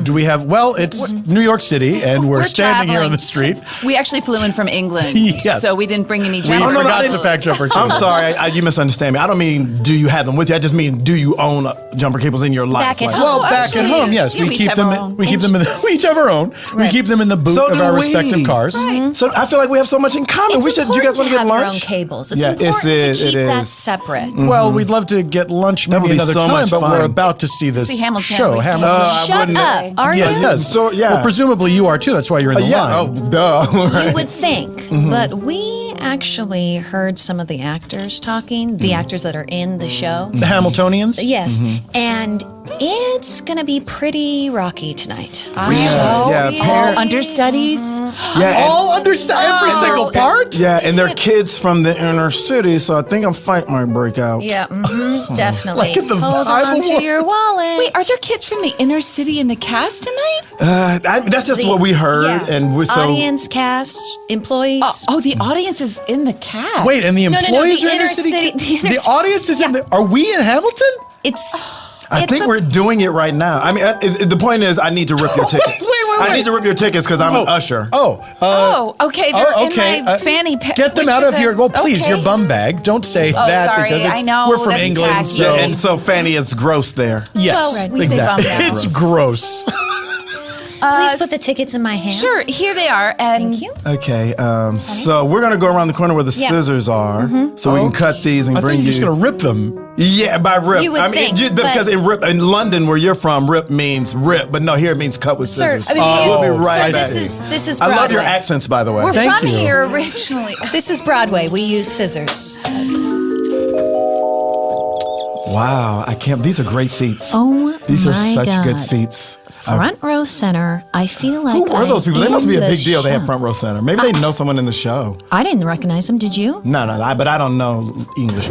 A: Do we have? Well, it's New York City, and we're standing here on the street.
E: We actually flew in from England,
A: Yes.
E: so we didn't bring any
A: We
E: jumper
A: forgot
E: cables.
A: to pack jumper
D: I'm
A: cables.
D: sorry, you misunderstand me. I don't mean do you have them with you. I just mean do you own jumper cables in your life?
C: Back at home.
A: Well, back at
E: actually,
A: home, yes,
E: yeah,
A: we
E: we
A: keep
E: have
A: them.
E: our own.
A: We keep them in. We each have our own. We
E: Right.
A: keep them in the boot
D: So
A: of
D: do
A: our
D: we.
A: respective cars.
D: So I feel like we have so much in common.
C: It's
D: Do you
C: important
D: guys want
C: to
D: to get
C: have your own
D: lunch?
C: cables. It's
D: Yeah,
C: important
D: it
C: to keep that
D: is.
C: separate.
A: Well, we'd love to get lunch maybe
D: would be
A: another
D: so
A: time,
D: much
A: but we're
D: fun.
A: about to see this
E: See Hamilton.
A: show.
E: We can't-
A: Hamilton.
D: I
C: Shut
D: wouldn't-
C: up. Are
A: yeah,
C: you?
A: yes.
D: So, yeah.
A: Well, presumably you are too. That's why you're in the
D: Yeah.
A: line.
D: Oh, duh.
C: You would think, but we actually heard some of the actors talking, the actors that are in the show.
A: The Hamiltonians.
C: Yes, and it's gonna be pretty rocky tonight.
D: Yeah,
E: Understudies.
D: Yeah,
A: All understand every single part.
D: yeah, and they're kids from the inner city, so I think a fight might break out.
C: Yeah, definitely.
A: Like in the
C: Hold
A: Bible
C: on to
A: world.
C: your wallet.
E: Wait, are there kids from the inner city in the cast tonight?
D: That's just what we heard,
C: Yeah.
D: and we're so.
C: Audience, cast, employees.
E: Oh, the audience is in the cast.
A: Wait, and the
C: no,
A: employees
C: the
A: are inner
C: inner
A: city.
C: city- the inner
A: The
C: city-
A: audience is in the. Are we in Hamilton?
C: It's.
D: I think we're doing it right now. I mean, the point is, I need to rip your tickets.
A: Wait.
D: I need to rip your tickets because I'm an usher.
E: Oh, okay. They're
A: okay.
E: in my fanny pack.
A: Get them out of your. Well, please, your bum bag. Don't say that
E: sorry,
A: because it's,
E: I know,
A: we're from
E: that's
A: England.
E: tacky.
A: So
D: And so Fanny is gross there.
A: yes,
C: Well,
E: we say
A: exactly.
E: bum bag.
A: It's gross.
C: Please put the tickets in my hand.
E: Sure, here they are. And
C: Thank you.
D: Okay, so we're gonna go around the corner where the
C: Yeah.
D: scissors are, so we can cut these and
A: I
D: bring
A: think you're
D: you.
A: just gonna rip them.
D: Yeah, by rip.
C: You would think,
D: because
C: but-
D: in London, where you're from, rip means rip, but no, here it means cut with
C: Sir,
D: scissors.
C: I mean,
D: we'll be
A: Oh,
D: right
A: I
D: back.
A: see.
C: This is
D: I
C: Broadway.
D: love your accents, by the way.
E: we're
A: Thank
E: from
A: you.
E: here originally.
C: This is Broadway. We use scissors.
D: Wow, I can't. These are great seats.
F: Oh,
D: these are
F: my
D: such
F: God.
D: good seats.
F: Front row center. I feel like
D: Who were those people? They must be a big deal. They
F: have
D: have front row center. Maybe they know someone in the show.
F: I didn't recognize them. Did you?
D: No, but I don't know English.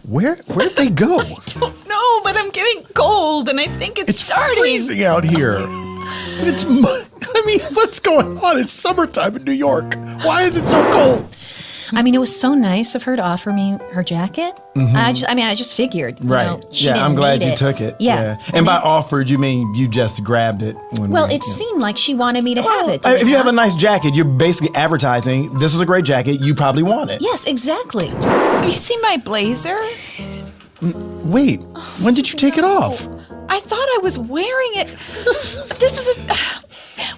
A: Where'd they go?
E: No, but I'm getting cold, and I think it's starting.
A: Freezing out here. What's going on? It's summertime in New York. Why is it so cold?
F: I mean, it was so nice of her to offer me her jacket. I just figured.
D: Right.
F: She didn't
D: I'm glad
F: need
D: you
F: it.
D: took it.
F: Yeah.
D: And by offered, you mean you just grabbed it?
F: Well, it seemed like she wanted me to have it.
D: If you have a nice jacket, you're basically advertising, this is a great jacket, you probably want it.
F: Yes, exactly.
E: Have you seen my blazer?
A: Wait, when did you take it off?
E: I thought I was wearing it. This is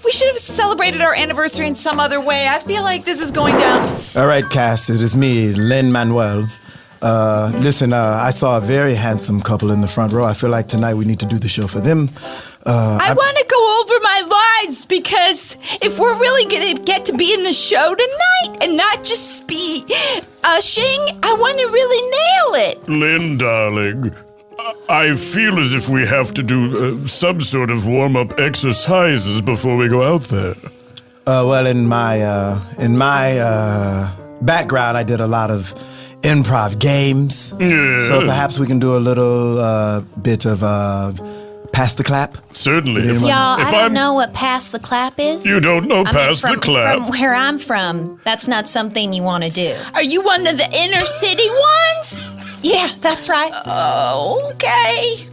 E: we should have celebrated our anniversary in some other way. I feel like this is going down.
D: All right, Cass, it is me, Lin-Manuel. Listen, I saw a very handsome couple in the front row. I feel like tonight we need to do the show for them.
E: I want to go over my lines because if we're really going to get to be in the show tonight and not just be ushing, I want to really nail it.
G: Lynn, darling, I feel as if we have to do some sort of warm-up exercises before we go out there.
D: Well, in my background, I did a lot of improv games.
G: Yeah.
D: So perhaps we can do a little bit of pass the clap.
G: Certainly.
F: Y'all, I don't know what pass the clap is.
G: You don't know pass the clap?
F: From where I'm from, that's not something you want to do.
E: Are you one of the inner city ones?
F: Yeah, that's right.
E: Okay.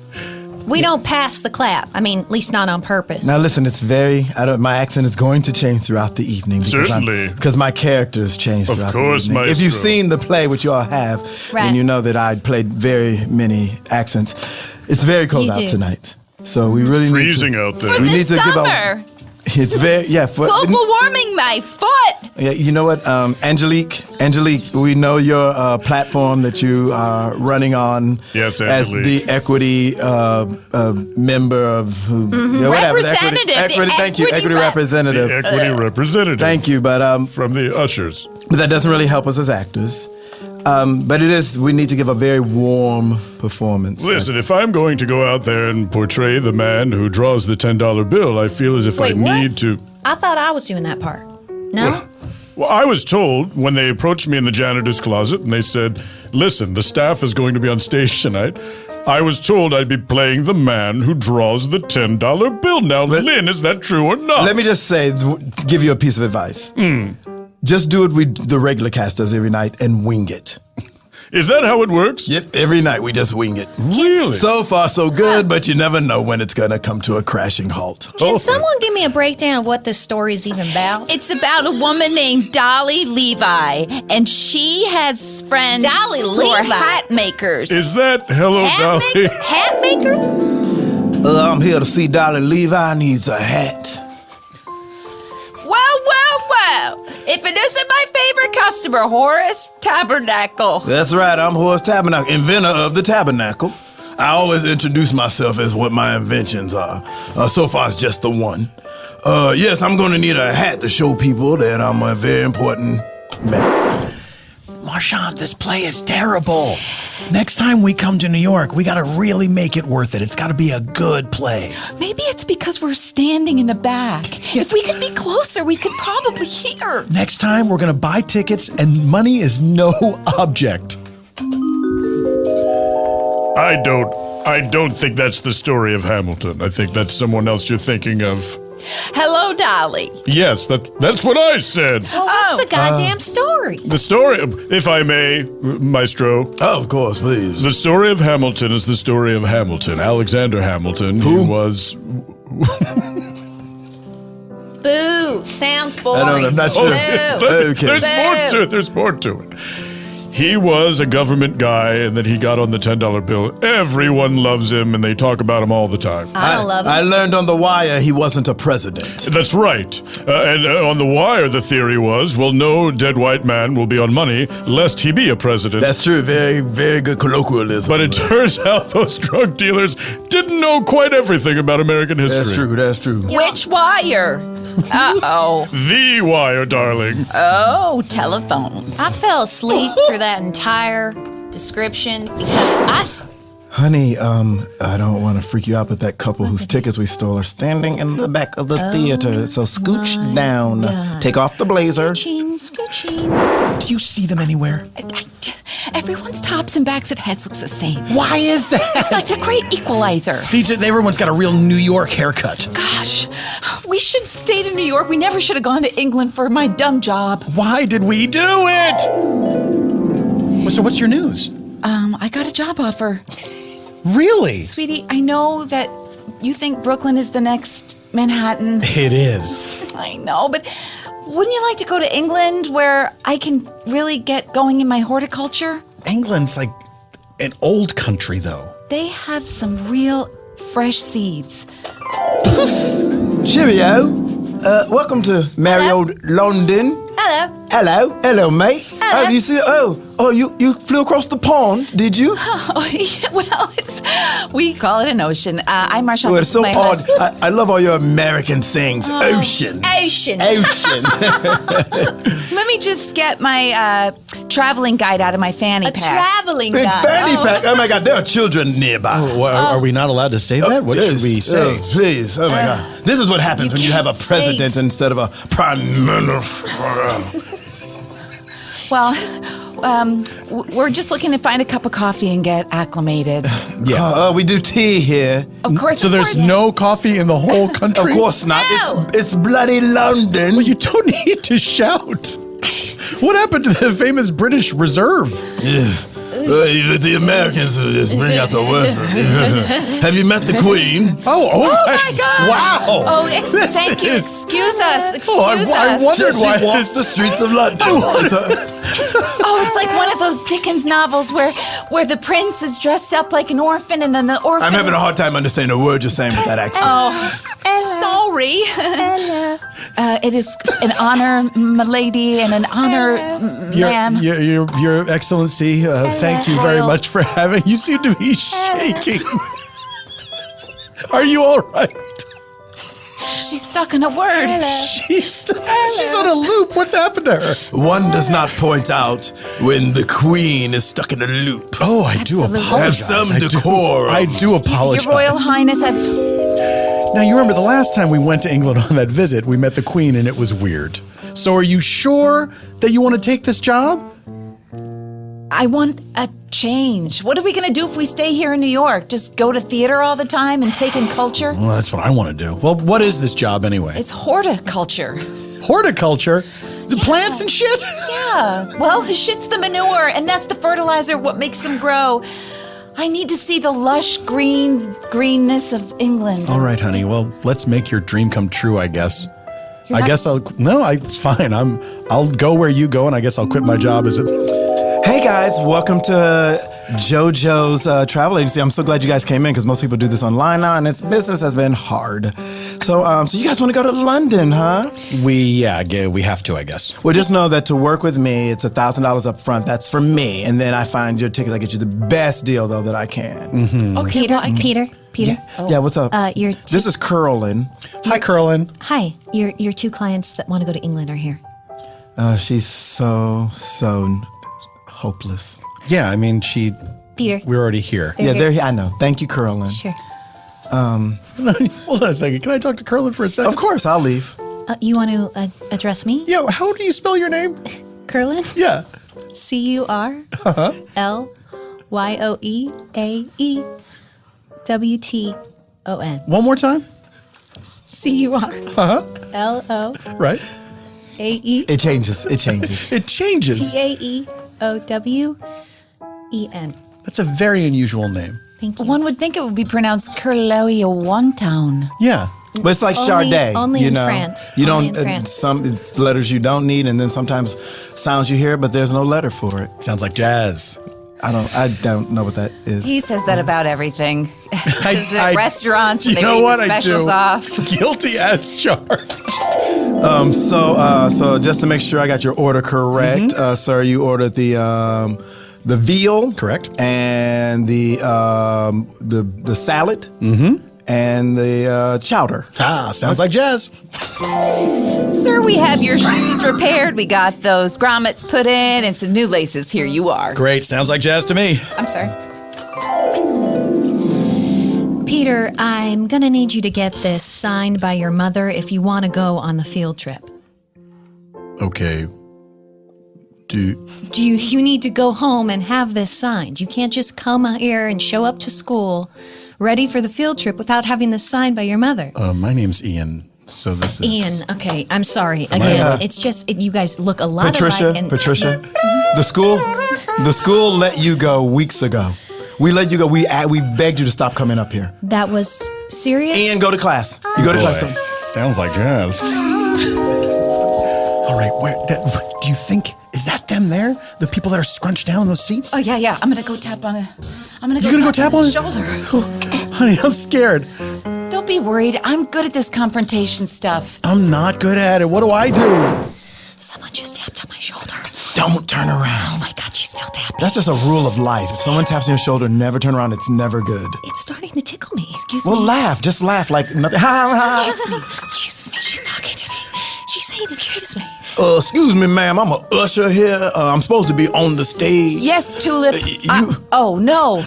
F: We don't pass the clap. I mean, at least not on purpose.
D: Now listen, it's my accent is going to change throughout the evening.
G: Certainly.
D: Because my characters change
G: Of
D: throughout
G: course,
D: the evening.
G: maestro.
D: If you've seen the play, which you all have,
F: Right.
D: then you know that I played very many accents. It's very cold
F: You
D: out
F: do.
D: tonight. So we really
G: Freezing
D: need to,
G: out there.
E: For
D: We
E: this
D: need to give
E: summer.
D: It's very,
E: Global warming my foot.
D: Yeah, you know what, Angelique, we know your platform that you are running on.
G: Yes,
D: as
G: Angelique.
D: the equity member of who, yeah, whatever, the
E: Representative,
D: equity,
E: the
D: thank you,
E: equity
D: equity
E: rep.
D: representative.
G: The equity representative.
D: Thank you, but
G: From the ushers.
D: that doesn't really help us as actors. But we need to give a very warm performance.
G: Listen, if I'm going to go out there and portray the man who draws the $10 bill, I feel as if
F: Wait,
G: I
F: what?
G: need to...
F: I thought I was doing that part. No?
G: Well, I was told when they approached me in the janitor's closet and they said, listen, the staff is going to be on stage tonight. I was told I'd be playing the man who draws the $10 bill. Now, Lynn, is that true or not?
D: Let me just say, give you a piece of advice. Just do what the regular cast does every night and wing it.
G: Is that how it works?
D: Yep, every night we just wing it.
G: Really?
D: So far, so good, but you never know when it's going to come to a crashing halt.
F: Can someone give me a breakdown of what this story is even about?
E: It's about a woman named Dolly Levi, and she has friends
F: Dolly
E: who are
F: Levi?
E: hat makers.
G: Is that Hello Dolly?
F: Hat makers?
D: I'm here to see Dolly Levi needs a hat.
E: Well. If it isn't my favorite customer, Horace Tabernacle.
D: That's right, I'm Horace Tabernacle, inventor of the tabernacle. I always introduce myself as what my inventions are. So far, it's just the one. Yes, I'm going to need a hat to show people that I'm a very important man.
A: Marchand, this play is terrible. Next time we come to New York, we got to really make it worth it. It's got to be a good play.
E: Maybe it's because we're standing in the back. If we could be closer, we could probably hear.
A: Next time, we're going to buy tickets, and money is no object.
G: I don't think that's the story of Hamilton. I think that's someone else you're thinking of.
E: Hello, Dolly.
G: Yes, that's what I said.
F: Well, what's the goddamn story?
G: The story, if I may, Maestro,
D: Oh, of course, please.
G: the story of Hamilton is the story of Hamilton. Alexander Hamilton,
D: Who?
G: he was...
F: Boo. Sounds boring.
D: I'm not sure.
F: Boo.
D: Okay.
G: There's more to it. There's more to it. He was a government guy, and then he got on the $10 bill. Everyone loves him, and they talk about him all the time.
F: I don't love him.
D: I learned on The Wire he wasn't a president.
G: That's right. And on The Wire, the theory was, well, no dead white man will be on money lest he be a president.
D: That's true. Very, very good colloquialism.
G: But it turns out those drug dealers didn't know quite everything about American history.
D: That's true. That's true.
E: Which wire? Uh-oh.
G: The Wire, darling.
E: Oh, telephones.
F: I fell asleep through that entire description because
D: Honey, I don't want to freak you out, but that couple whose tickets we stole are standing in the back of the theater. So scooch down.
E: God.
D: Take off the blazer.
E: Scooching.
A: Do you see them anywhere?
E: Everyone's tops and backs of heads looks the same.
A: Why is that?
E: It's like the great equalizer.
A: Everyone's got a real New York haircut.
E: Gosh, we should have stayed in New York. We never should have gone to England for my dumb job.
A: Why did we do it? So what's your news?
E: I got a job offer.
A: Really?
E: Sweetie, I know that you think Brooklyn is the next Manhattan.
A: It is.
E: I know, but wouldn't you like to go to England where I can really get going in my horticulture?
A: England's like an old country, though.
E: They have some real fresh seeds.
D: Cheerio. Welcome to merry old London.
E: Hello.
D: Hello, mate. Oh, do you see? Oh, you flew across the pond, did you?
E: Oh, yeah, well, we call it an ocean. I'm Marsha.
D: Oh, it's so odd. I love all your American sayings. Ocean.
E: Ocean.
D: Ocean.
E: Let me just get my traveling guide out of my fanny pack.
C: Traveling
D: Big
C: guy.
D: fanny pack. Oh my God, there are children nearby.
A: Are we not allowed to say that? What should we say?
D: Oh, please. Oh my God. This is what happens when you have a president instead of a prime minister.
E: Well, we're just looking to find a cup of coffee and get acclimated.
D: Yeah. We do tea here.
E: Of course.
A: So there's no coffee in the whole country?
D: Of course not.
E: No.
D: It's bloody London.
A: Well, you don't need to shout. What happened to the famous British Reserve?
D: The Americans just bring out the worst. Have you met the Queen?
A: Oh
E: my God.
A: Wow.
E: Oh, thank you. Excuse us. Excuse
A: I
E: us.
A: wondered why
D: She walks the streets of London.
E: Oh, it's like one of those Dickens novels where the prince is dressed up like an orphan and then the orphan.
D: I'm having a hard time understanding a word you're saying with that accent.
E: Sorry. It is an honor, m'lady, and an honor, ma'am.
A: Your Excellency, thank you very much for having. You seem to be shaking. Are you all right?
E: She's stuck in a word.
A: She's on a loop. What's happened to her?
D: One does not point out when the Queen is stuck in a loop.
A: Oh, I do
E: Absolutely.
A: apologize.
D: Have some decorum.
A: I do apologize.
E: Your Royal Highness,
A: Now, you remember the last time we went to England on that visit, we met the Queen and it was weird. So are you sure that you want to take this job?
E: I want a change. What are we going to do if we stay here in New York? Just go to theater all the time and take in culture?
A: Well, that's what I want to do. Well, what is this job anyway?
E: It's horticulture.
A: Horticulture? The plants and shit?
E: Yeah. Well, the shit's the manure, and that's the fertilizer, what makes them grow. I need to see the lush greenness of England.
A: All right, honey. Well, let's make your dream come true, I guess.
E: You're
A: it's fine. I'll go where you go, and I guess I'll quit my job as a...
D: Hey guys, welcome to JoJo's travel agency. I'm so glad you guys came in because most people do this online now, and its business has been hard. So you guys want to go to London, huh?
A: We have to, I guess.
D: Well, just know that to work with me, it's $1,000 up front. That's for me, and then I find your tickets. I get you the best deal though that I can.
A: Mm-hmm.
E: Okay,
F: Peter.
D: Yeah, what's up?
F: This
D: is Curlin.
A: Hi, Curlin.
F: Hi. Your two clients that want to go to England are here.
D: She's so hopeless.
A: Yeah, I mean,
F: Peter.
A: we're already here.
D: They're here. I know. Thank you, Curlin.
F: Sure.
A: Hold on a second. Can I talk to Curlin for a second?
D: Of course, I'll leave.
F: You want to address me?
A: Yeah, how do you spell your name?
F: Curlin?
A: Yeah.
F: CURLYOEAEWTON.
A: One more time?
F: CURLOAEN.
A: Right.
D: It changes.
A: It changes.
F: TAEOWEN.
A: That's a very unusual name.
F: Thank you.
E: One would think it would be pronounced Curloia-Wontown.
A: Yeah.
D: But it's like
F: Only-
D: Chardonnay.
F: only
D: you
F: in
D: know?
F: France.
D: You
F: Only
D: don't.
F: in France.
D: Some it's letters you don't need, and then sometimes sounds you hear, but there's no letter for it.
A: Sounds like jazz.
D: I don't know what that is.
E: He says that about everything. Just
A: I-
E: at restaurants when
A: You
E: they
A: know
E: read
A: what?
E: the
A: I
E: specials
A: do.
E: off.
A: Guilty as charged.
D: So just to make sure I got your order correct, sir, you ordered the veal,
A: Correct.
D: and the salad, and the chowder.
A: Sounds like jazz.
E: Sir, we have your shoes repaired. We got those grommets put in and some new laces. Here you are.
A: Great. Sounds like jazz to me.
E: I'm sorry.
F: Peter, I'm going to need you to get this signed by your mother if you want to go on the field trip.
A: Okay.
F: You need to go home and have this signed. You can't just come here and show up to school ready for the field trip without having this signed by your mother.
A: My name's Ian, so this is...
F: Ian, okay, I'm sorry. Again, it's just, you guys look a lot alike.
D: Patricia, the school let you go weeks ago. We let you go. We begged you to stop coming up here.
F: That was serious?
D: Ian, go to class. You go to class.
A: Sounds like jazz. All right, do you think, is that them there? The people that are scrunched down in those seats?
E: Oh, yeah. I'm going to go tap on it.
A: You're going to go tap on
E: his
A: it?
E: shoulder.
A: Oh, honey, I'm scared.
E: Don't be worried. I'm good at this confrontation stuff.
A: I'm not good at it. What do I do?
F: Someone just tapped on my shoulder.
D: Don't turn around.
F: Oh my God, she's still tapping.
D: That's just a rule of life. If someone taps on your shoulder, never turn around. It's never good.
F: It's starting to tickle me.
E: Excuse me.
D: Well, laugh. Just laugh like nothing.
F: Excuse me. She's talking to me. She's saying excuse me.
D: Excuse me, ma'am. I'm an usher here. I'm supposed to be on the stage.
E: Yes, Tulip.
D: No.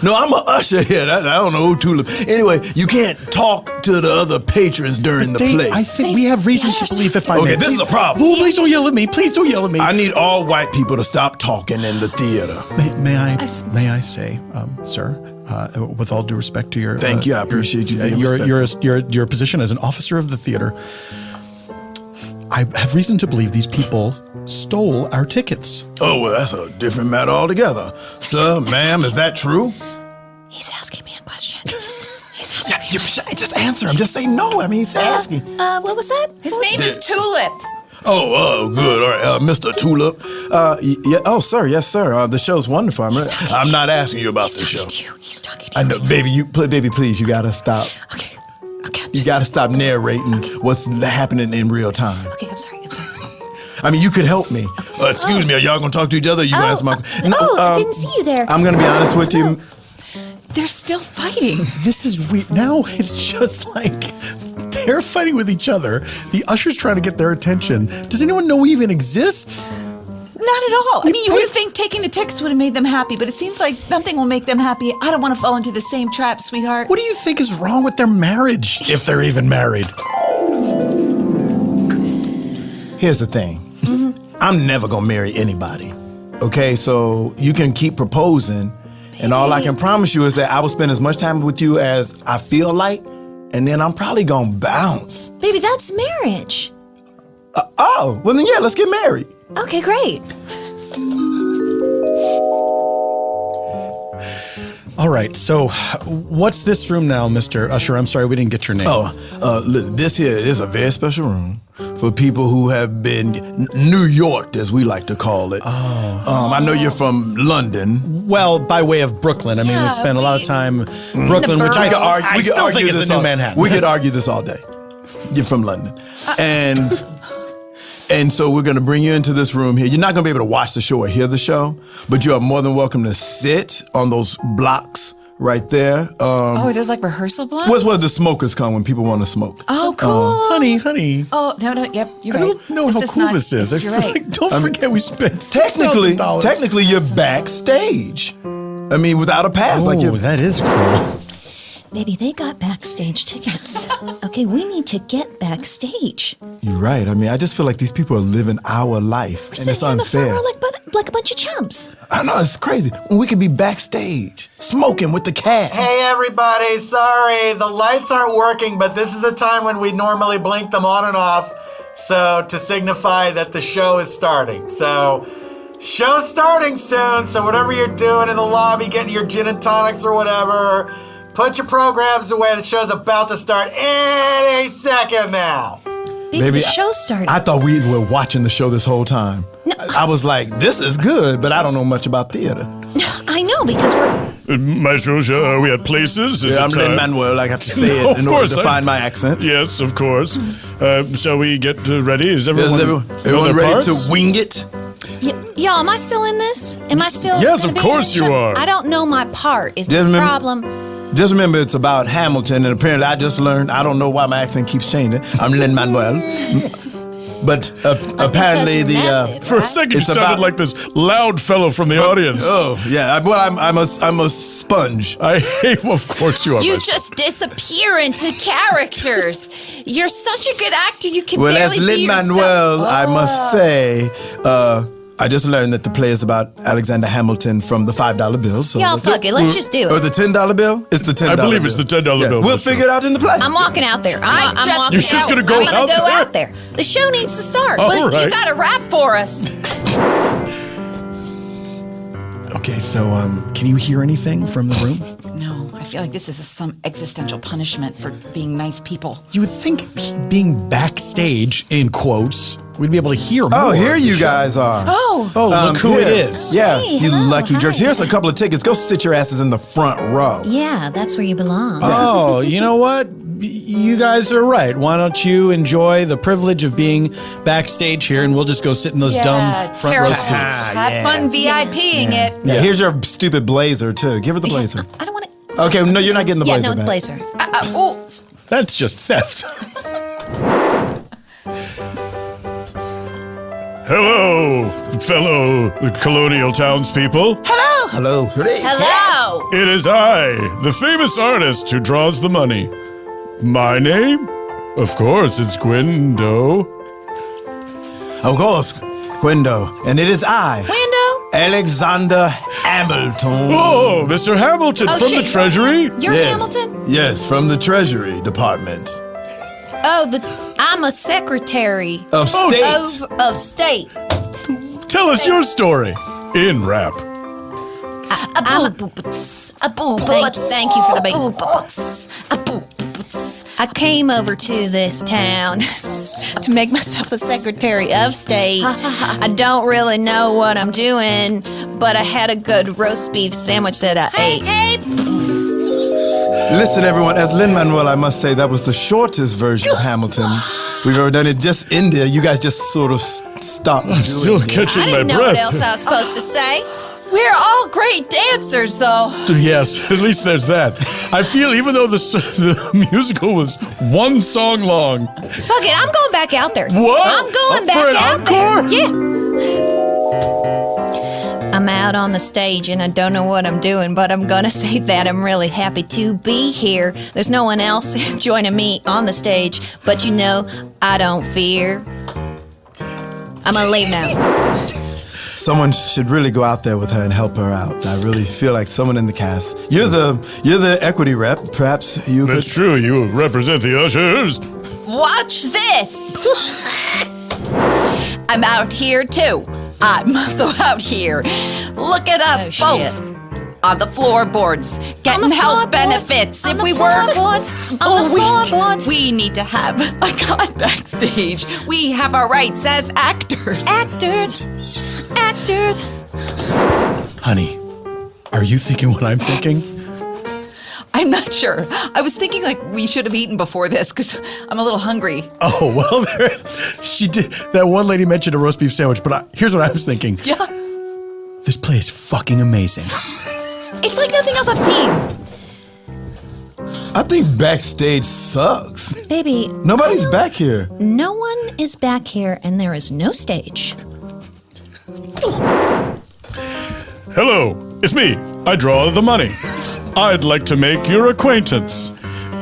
E: No,
D: I'm an usher here. I don't know who Tulip. Anyway, you can't talk to the other patrons during the play.
A: I think we have reasons to believe if I may.
D: Okay, this is a problem.
A: Oh, please don't yell at me. Please don't yell at me.
D: I need all white people to stop talking in the theater.
A: May I say, sir, with all due respect to your...
D: Thank you. I appreciate you being respectful.
A: Your position as an officer of the theater, I have reason to believe these people stole our tickets.
D: Oh, well, that's a different matter altogether. Sir, ma'am, is that true?
F: He's asking me a question.
D: Just answer him. Just say no. I mean, he's asking.
F: What was that?
E: His name is Tulip.
D: Oh, good. All right, Mr. Tulip. Yeah. Oh, sir. Yes, sir. The show's wonderful. I'm not asking you about the show.
F: He's talking to
D: I know, baby. Baby, please. You gotta stop.
F: Okay.
D: You gotta stop narrating what's happening in real time.
F: Okay, I'm sorry.
D: I mean, you could help me. Excuse me. Are y'all gonna talk to each other? You gonna answer my?
F: I didn't see you there.
D: I'm gonna be honest with you.
E: They're still fighting.
A: This is weird. Now it's just like they're fighting with each other. The usher's trying to get their attention. Does anyone know we even exist?
E: Not at all. I mean, you would think taking the tickets would have made them happy, but it seems like nothing will make them happy. I don't want to fall into the same trap, sweetheart.
A: What do you think is wrong with their marriage, if they're even married?
D: Here's the thing. I'm never gonna marry anybody. Okay, so you can keep proposing, and all I can promise you is that I will spend as much time with you as I feel like, and then I'm probably gonna bounce.
F: Baby, that's marriage.
D: Well then yeah, let's get married.
F: Okay, great.
A: All right, so what's this room now, Mr. Usher? I'm sorry, we didn't get your name.
D: Listen, this here is a very special room for people who have been New Yorked, as we like to call it. I know you're from London.
A: Well, by way of Brooklyn. I mean, we spent a lot of time in Brooklyn, which I still think is the new Manhattan.
D: We could argue this all day. You're from London. And so we're going to bring you into this room here. You're not going to be able to watch the show or hear the show, but you are more than welcome to sit on those blocks right there.
E: Are those like rehearsal blocks?
D: What's where the smokers come when people want to smoke?
E: Oh, cool.
A: Honey.
E: Oh, no, yep, you're right.
A: I don't know how cool this is.
E: You're right.
A: Don't forget we spent
D: $6,000. Technically, you're backstage. I mean, without a pass.
A: That is cool.
F: Baby, they got backstage tickets. Okay, we need to get backstage.
D: You're right. I mean, I just feel like these people are living our life, and it's unfair.
F: We're like a bunch of chumps.
D: I know, it's crazy. We could be backstage, smoking with the cast.
H: Hey, everybody, sorry. The lights aren't working, but this is the time when we normally blink them on and off, so to signify that the show is starting. So, show's starting soon, so whatever you're doing in the lobby, getting your gin and tonics or whatever, put your programs away. The show's about to start any second now.
F: Baby, the show started.
D: I thought we were watching the show this whole time. No. I was like, this is good, but I don't know much about theater.
F: I know, because we're...
G: Maestro, are we at places?
D: I'm Lin-Manuel. I have to say it in order to find my accent.
G: Yes, of course. Shall we get ready? Is everyone
D: ready
G: parts?
D: to wing it?
F: Y'all, am I still in this? Am I still...
G: Yes, of course you are.
F: I don't know my part. Is the problem...
D: Just remember, it's about Hamilton, and apparently I just learned, I don't know why my accent keeps changing. I'm Lin-Manuel. But apparently
G: For a second, you sounded like this loud fellow from the audience.
D: Oh, yeah. Well, I'm a sponge.
G: Of course you are.
E: You just disappear into characters. You're such a good actor, you can
D: Well,
E: barely
D: as
E: be
D: Lin-Manuel,
E: yourself.
D: I must say, I just learned that the play is about Alexander Hamilton from the $5 bill. So
F: Y'all, fuck it. Let's just do
D: Or
F: it.
D: the $10 bill? It's the $10
G: I
D: bill.
G: believe it's the $10 bill.
D: We'll figure it out in the play.
F: I'm walking out there. I'm walking
G: You're just
F: out.
G: gonna go
F: I'm gonna
G: out
F: go
G: there?
F: out there. The show needs to start.
G: All
E: But
G: right.
E: you gotta rap for us.
A: Okay, so can you hear anything from the room?
I: No, I feel like this is some existential punishment for being nice people.
A: You would think being backstage, in quotes, we'd be able to hear more.
D: Oh, here
A: of the
D: you
A: show.
D: guys are.
A: Oh, look who it
D: here.
A: is.
D: Yeah,
F: Hey,
D: you
F: hello,
D: lucky jerks.
F: hi.
D: Here's a couple of tickets. Go sit your asses in the front row.
F: Yeah, that's where you belong.
A: Oh, you know what? You guys are right. Why don't you enjoy the privilege of being backstage here, and we'll just go sit in those dumb front row seats.
I: Have fun VIPing it.
D: Yeah, here's your stupid blazer, too. Give her the blazer.
F: I don't want to.
D: Okay, no, you're not getting the
F: Yeah,
D: blazer
F: no,
D: back.
F: blazer.
A: That's just theft.
G: Hello, fellow colonial townspeople.
D: Hello.
E: Hello.
G: It is I, the famous artist who draws the money. My name? Of course, it's Gwindo.
D: Of course, Gwindo. And it is I,
F: Window?
D: Alexander Hamilton.
G: Oh, Mr. Hamilton
F: Oh,
G: from
F: shit.
G: the Treasury?
F: You're
D: Yes.
F: Hamilton?
D: Yes, from the Treasury Department
F: Oh, I'm a secretary
D: of State.
F: of state.
G: Tell us your story in rap.
F: Thank you for the beat. I came over to this town to make myself a secretary of state. I don't really know what I'm doing, but I had a good roast beef sandwich that I ate.
D: Listen, everyone, as Lin-Manuel, I must say that was the shortest version of Hamilton we've ever done. It just in there. You guys just sort of stopped doing
G: Still
D: it.
G: catching
F: I
G: my
F: didn't know
G: breath.
F: what else I was supposed to say.
E: We're all great dancers, though.
G: Yes, at least there's that. I feel even though the musical was one song long.
F: Fuck it, I'm going back out there.
G: What?
F: I'm going back
G: For an
F: out
G: encore?
F: there. Yeah. I'm out on the stage and I don't know what I'm doing, but I'm gonna say that I'm really happy to be here. There's no one else joining me on the stage, but you know, I don't fear. I'm gonna leave now.
D: Someone should really go out there with her and help her out. I really feel like someone in the cast. You're the equity rep. Perhaps you
G: That's
D: could.
G: true, you represent the ushers.
E: Watch this. I'm out here, too. I'm also out here. Look at us
F: Oh,
E: both.
F: shit.
E: On the floorboards, getting
F: the
E: health
F: floorboards?
E: benefits.
F: On
E: If
F: the
E: we were,
F: floorboards? On the floorboards?
E: we need to have a god backstage. We have our rights as actors.
F: Actors.
A: Honey, are you thinking what I'm thinking?
I: I'm not sure. I was thinking like we should have eaten before this because I'm a little hungry.
A: Oh, well, she did. That one lady mentioned a roast beef sandwich, but here's what I was thinking.
I: Yeah.
A: This play is fucking amazing.
I: It's like nothing else I've seen.
D: I think backstage sucks.
F: Baby,
D: Nobody's back here.
F: no one is back here and there is no stage.
G: Hello, it's me. I draw the money. I'd like to make your acquaintance.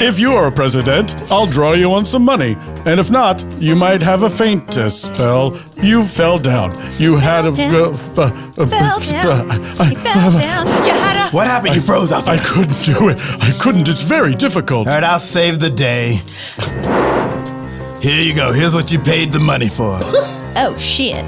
G: If you are a president, I'll draw you on some money. And if not, you might have a faint spell. You fell down. You had a...
F: down. Fell down. He fell down.
I: You had a.
D: What happened? You froze out there.
G: I couldn't do it. I couldn't. It's very difficult.
D: All right, I'll save the day. Here you go. Here's what you paid the money for.
F: Oh, shit.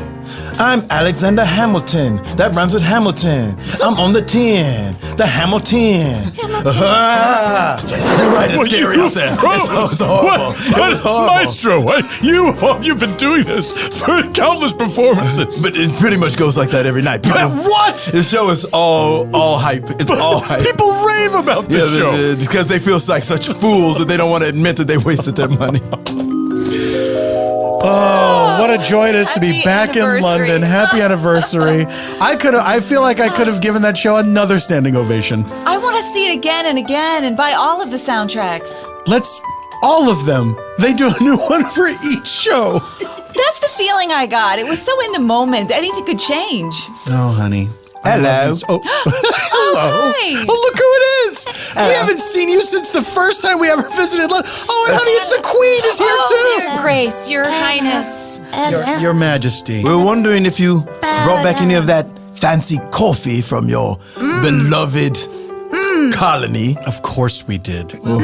D: I'm Alexander Hamilton. That rhymes with Hamilton. I'm on the 10. The Hamilton. Ah, you're right, it's
G: Well,
D: scary
G: you
D: out there.
G: froze.
D: It was horrible.
G: What?
D: It was horrible.
G: Maestro, you've been doing this for countless performances.
D: But it pretty much goes like that every night. People,
G: What?
D: This show is all hype. It's all hype.
G: People rave about this show.
D: Because they feel like such fools that they don't want to admit that they wasted their money.
A: Oh, what a joy it is to be
I: Happy
A: back in
I: anniversary.
A: London. Happy anniversary. I feel like I could have given that show another standing ovation.
I: I want to see it again and again and buy all of the soundtracks.
A: All of them. They do a new one for each show.
I: That's the feeling I got. It was so in the moment. Anything could change.
A: Oh, honey.
D: Hello.
A: Oh. Hello.
I: Hi.
A: Oh, look who it is. We haven't seen you since the first time we ever visited London. Oh, and honey, it's the Queen is here too.
I: Your Grace, Your Highness.
A: Your Majesty.
D: We were wondering if you brought back any of that fancy coffee from your beloved colony.
A: Of course we did.
D: Oh,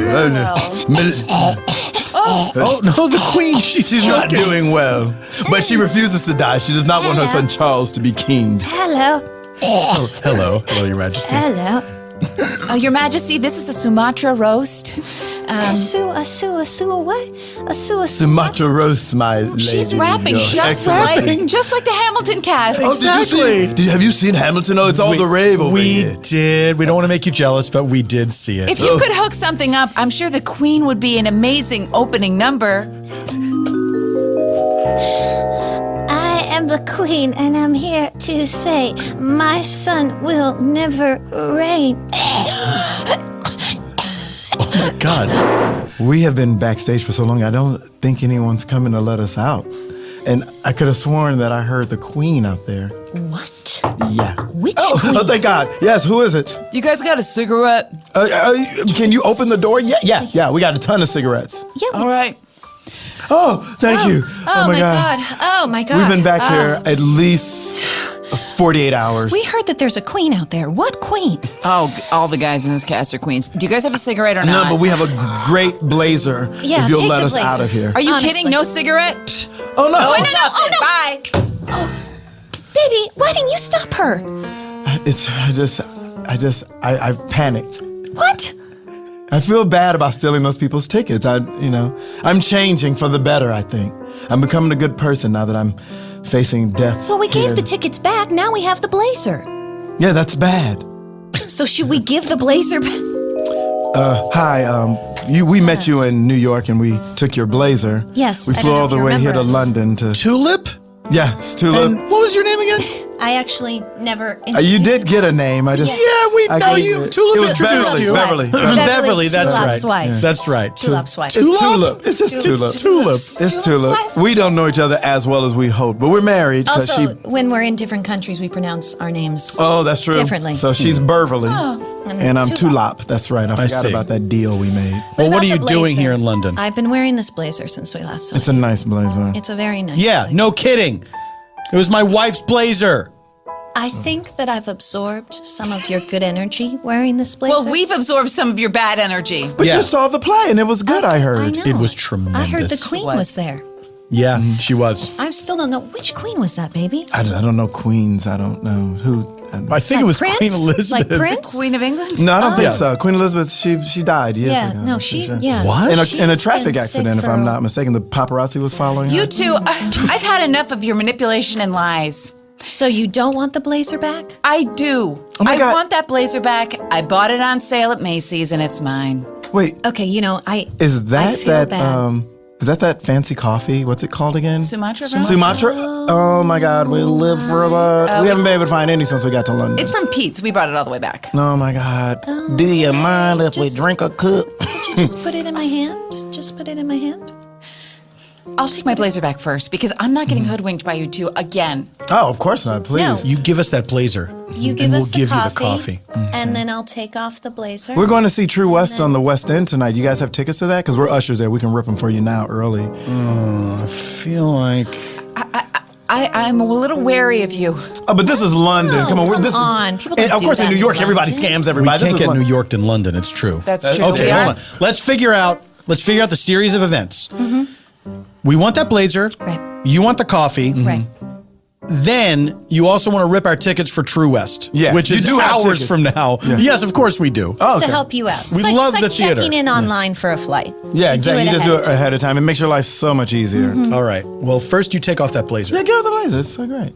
A: no, the Queen. She's
D: not doing well. But she refuses to die. She does not want her son Charles to be king.
F: Hello.
A: Oh, hello. Hello, Your Majesty.
F: Hello.
I: Oh, Your Majesty, this is a Sumatra roast.
F: A
D: Sumatra roast, my lady.
I: She's rapping
D: Your
I: just
D: Excellency.
I: like the Hamilton cast.
D: Oh,
A: Exactly.
D: have you seen Hamilton? Oh, it's all the rave over here.
A: We did. We don't want to make you jealous, but we did see it.
I: If you could hook something up, I'm sure the Queen would be an amazing opening number.
F: I am the Queen, and I'm here to say my son will never reign.
A: Oh my God.
D: We have been backstage for so long, I don't think anyone's coming to let us out. And I could have sworn that I heard the Queen out there.
F: What?
D: Yeah.
F: Which
D: Oh,
F: Queen?
D: oh, thank God. Yes, who is it?
I: You guys got a cigarette?
D: Can you open the door? Yeah. We got a ton of cigarettes.
F: Yeah.
I: All right.
D: Oh, thank you.
F: Oh my God. Oh my God.
D: We've been back here at least 48 hours.
F: We heard that there's a queen out there. What queen?
I: Oh, all the guys in this cast are queens. Do you guys have a cigarette or
D: No,
I: not?
D: but we have a great blazer
F: Yeah,
D: if you'll
F: take
D: let
F: the
D: us out
F: blazer.
D: of here.
I: Are you
F: Honestly.
I: kidding? No cigarette?
D: Oh, no.
I: Bye.
F: Baby, why didn't you stop her?
D: I panicked.
F: What?
D: I feel bad about stealing those people's tickets. I'm changing for the better, I think. I'm becoming a good person now that I'm facing death.
F: Well, we gave
D: here.
F: the tickets back. Now we have the blazer.
D: Yeah, that's bad.
F: So should we give the blazer back?
D: Hi, we met you in New York and we took your blazer.
F: Yes,
D: We
F: I
D: flew
F: don't know
D: all
F: if
D: the
F: you
D: way here to
F: remember us.
D: London to...
A: Tulip?
D: Yes, Tulip.
A: And what was your name again?
F: I actually never
D: You
F: introduced
D: did get a name. I just...
A: Yeah, we
D: I
A: know
D: gave
A: you.
D: it.
A: Tulip
D: It was
A: introduced you.
D: Beverly.
A: Beverly, that's
F: Tulip's
A: right.
F: wife.
A: That's right.
F: Tulip's wife.
D: It's Tulip. It's just Tulip.
A: Tulip.
D: It's Tulip. We don't know each other as well as we hope, but we're married because
F: Also,
D: she...
F: when we're in different countries, we pronounce our names.
D: Oh, that's true.
F: differently.
D: So she's Beverly, and I'm
F: Tulip.
D: Tulip. That's right. I forgot
A: see.
D: about that deal we made.
A: Well, what
F: about
A: are you
F: the
A: doing
F: blazer?
A: here in London?
F: I've been wearing this blazer since we last saw
D: It's
F: you.
D: a nice blazer.
F: It's a very nice
A: Yeah,
F: blazer.
A: no kidding. It was my wife's blazer.
F: I think that I've absorbed some of your good energy wearing this blazer.
I: Well, we've absorbed some of your bad energy.
D: But
A: Yeah.
D: you saw the play, and it was good, I heard.
F: I know.
A: It was
F: I
A: tremendous.
F: heard the queen was there.
A: Yeah, she was.
F: I still don't know. Which queen was that, baby?
D: I don't know Queens. I don't know who.
A: I think it was
F: Prince?
A: Queen Elizabeth.
F: Like Prince?
I: Queen of England?
D: No, I don't think
A: Yeah.
D: so. Queen Elizabeth, she died years
F: Yeah,
D: ago.
F: no,
D: I'm
F: she,
D: sure.
F: yeah.
A: What?
D: In
F: She's
D: a
F: been
D: traffic
F: sick
D: accident, if
F: for
D: I'm
F: a-
D: not mistaken. The paparazzi was following her.
I: You two, I've had enough of your manipulation and lies.
F: So you don't want the blazer back?
I: I do.
D: Oh my
I: I
D: God.
I: want that blazer back. I bought it on sale at Macy's and it's mine.
D: Wait,
F: Okay,
D: is
F: I
D: that
F: feel bad.
D: that fancy coffee? What's it called again?
I: Sumatra brown?
D: Sumatra? Oh my God, we live for that. We haven't been able to find any since we got to London.
I: It's from Pete's. We brought it all the way back.
D: Oh my God. Do you mind if we
F: just-
D: drink a cup?
F: Could you just put it in my hand? Just put it in my hand?
I: I'll take my blazer back first because I'm not getting hoodwinked by you two again.
D: Oh, of course not. Please.
F: No.
A: You give us that blazer.
F: You
A: and
F: give
A: we'll
F: us
A: give
F: the
A: you
F: coffee,
A: the coffee.
F: and then I'll take off the blazer.
D: We're going to see True West on the West End tonight. You guys have tickets to that? Because we're ushers there. We can rip them for you now early.
A: I feel like
I: I'm a little wary of you.
D: Oh, but this is London. Come on.
F: come
D: this
F: on.
D: Is,
F: People don't
D: and of
F: do
D: course, in
F: that
D: New
F: in
D: York, everybody
F: London.
D: scams
A: we
D: everybody.
A: can't
D: This
A: get
D: is
A: New
D: London.
A: York in London. It's true.
I: That's true.
A: Okay,
I: We
A: hold
I: are.
A: on. Let's figure out the series of events. We want that blazer.
F: Right.
A: You want the coffee.
F: Right.
A: Then you also want to rip our tickets for True West,
D: Yeah,
A: which
D: you
A: is
D: do have
A: hours
D: tickets.
A: from now. Yes, of course we do.
D: Oh,
F: To
D: okay.
F: help you out.
A: We
F: It's
A: love
F: it's
A: the
F: like
A: theater.
F: checking in online for a flight.
D: Yeah,
F: You
D: exactly. You just do it ahead of time. It makes your life so much easier.
A: All right. Well, first you take off that blazer.
D: Yeah, give her the blazer. It's so great.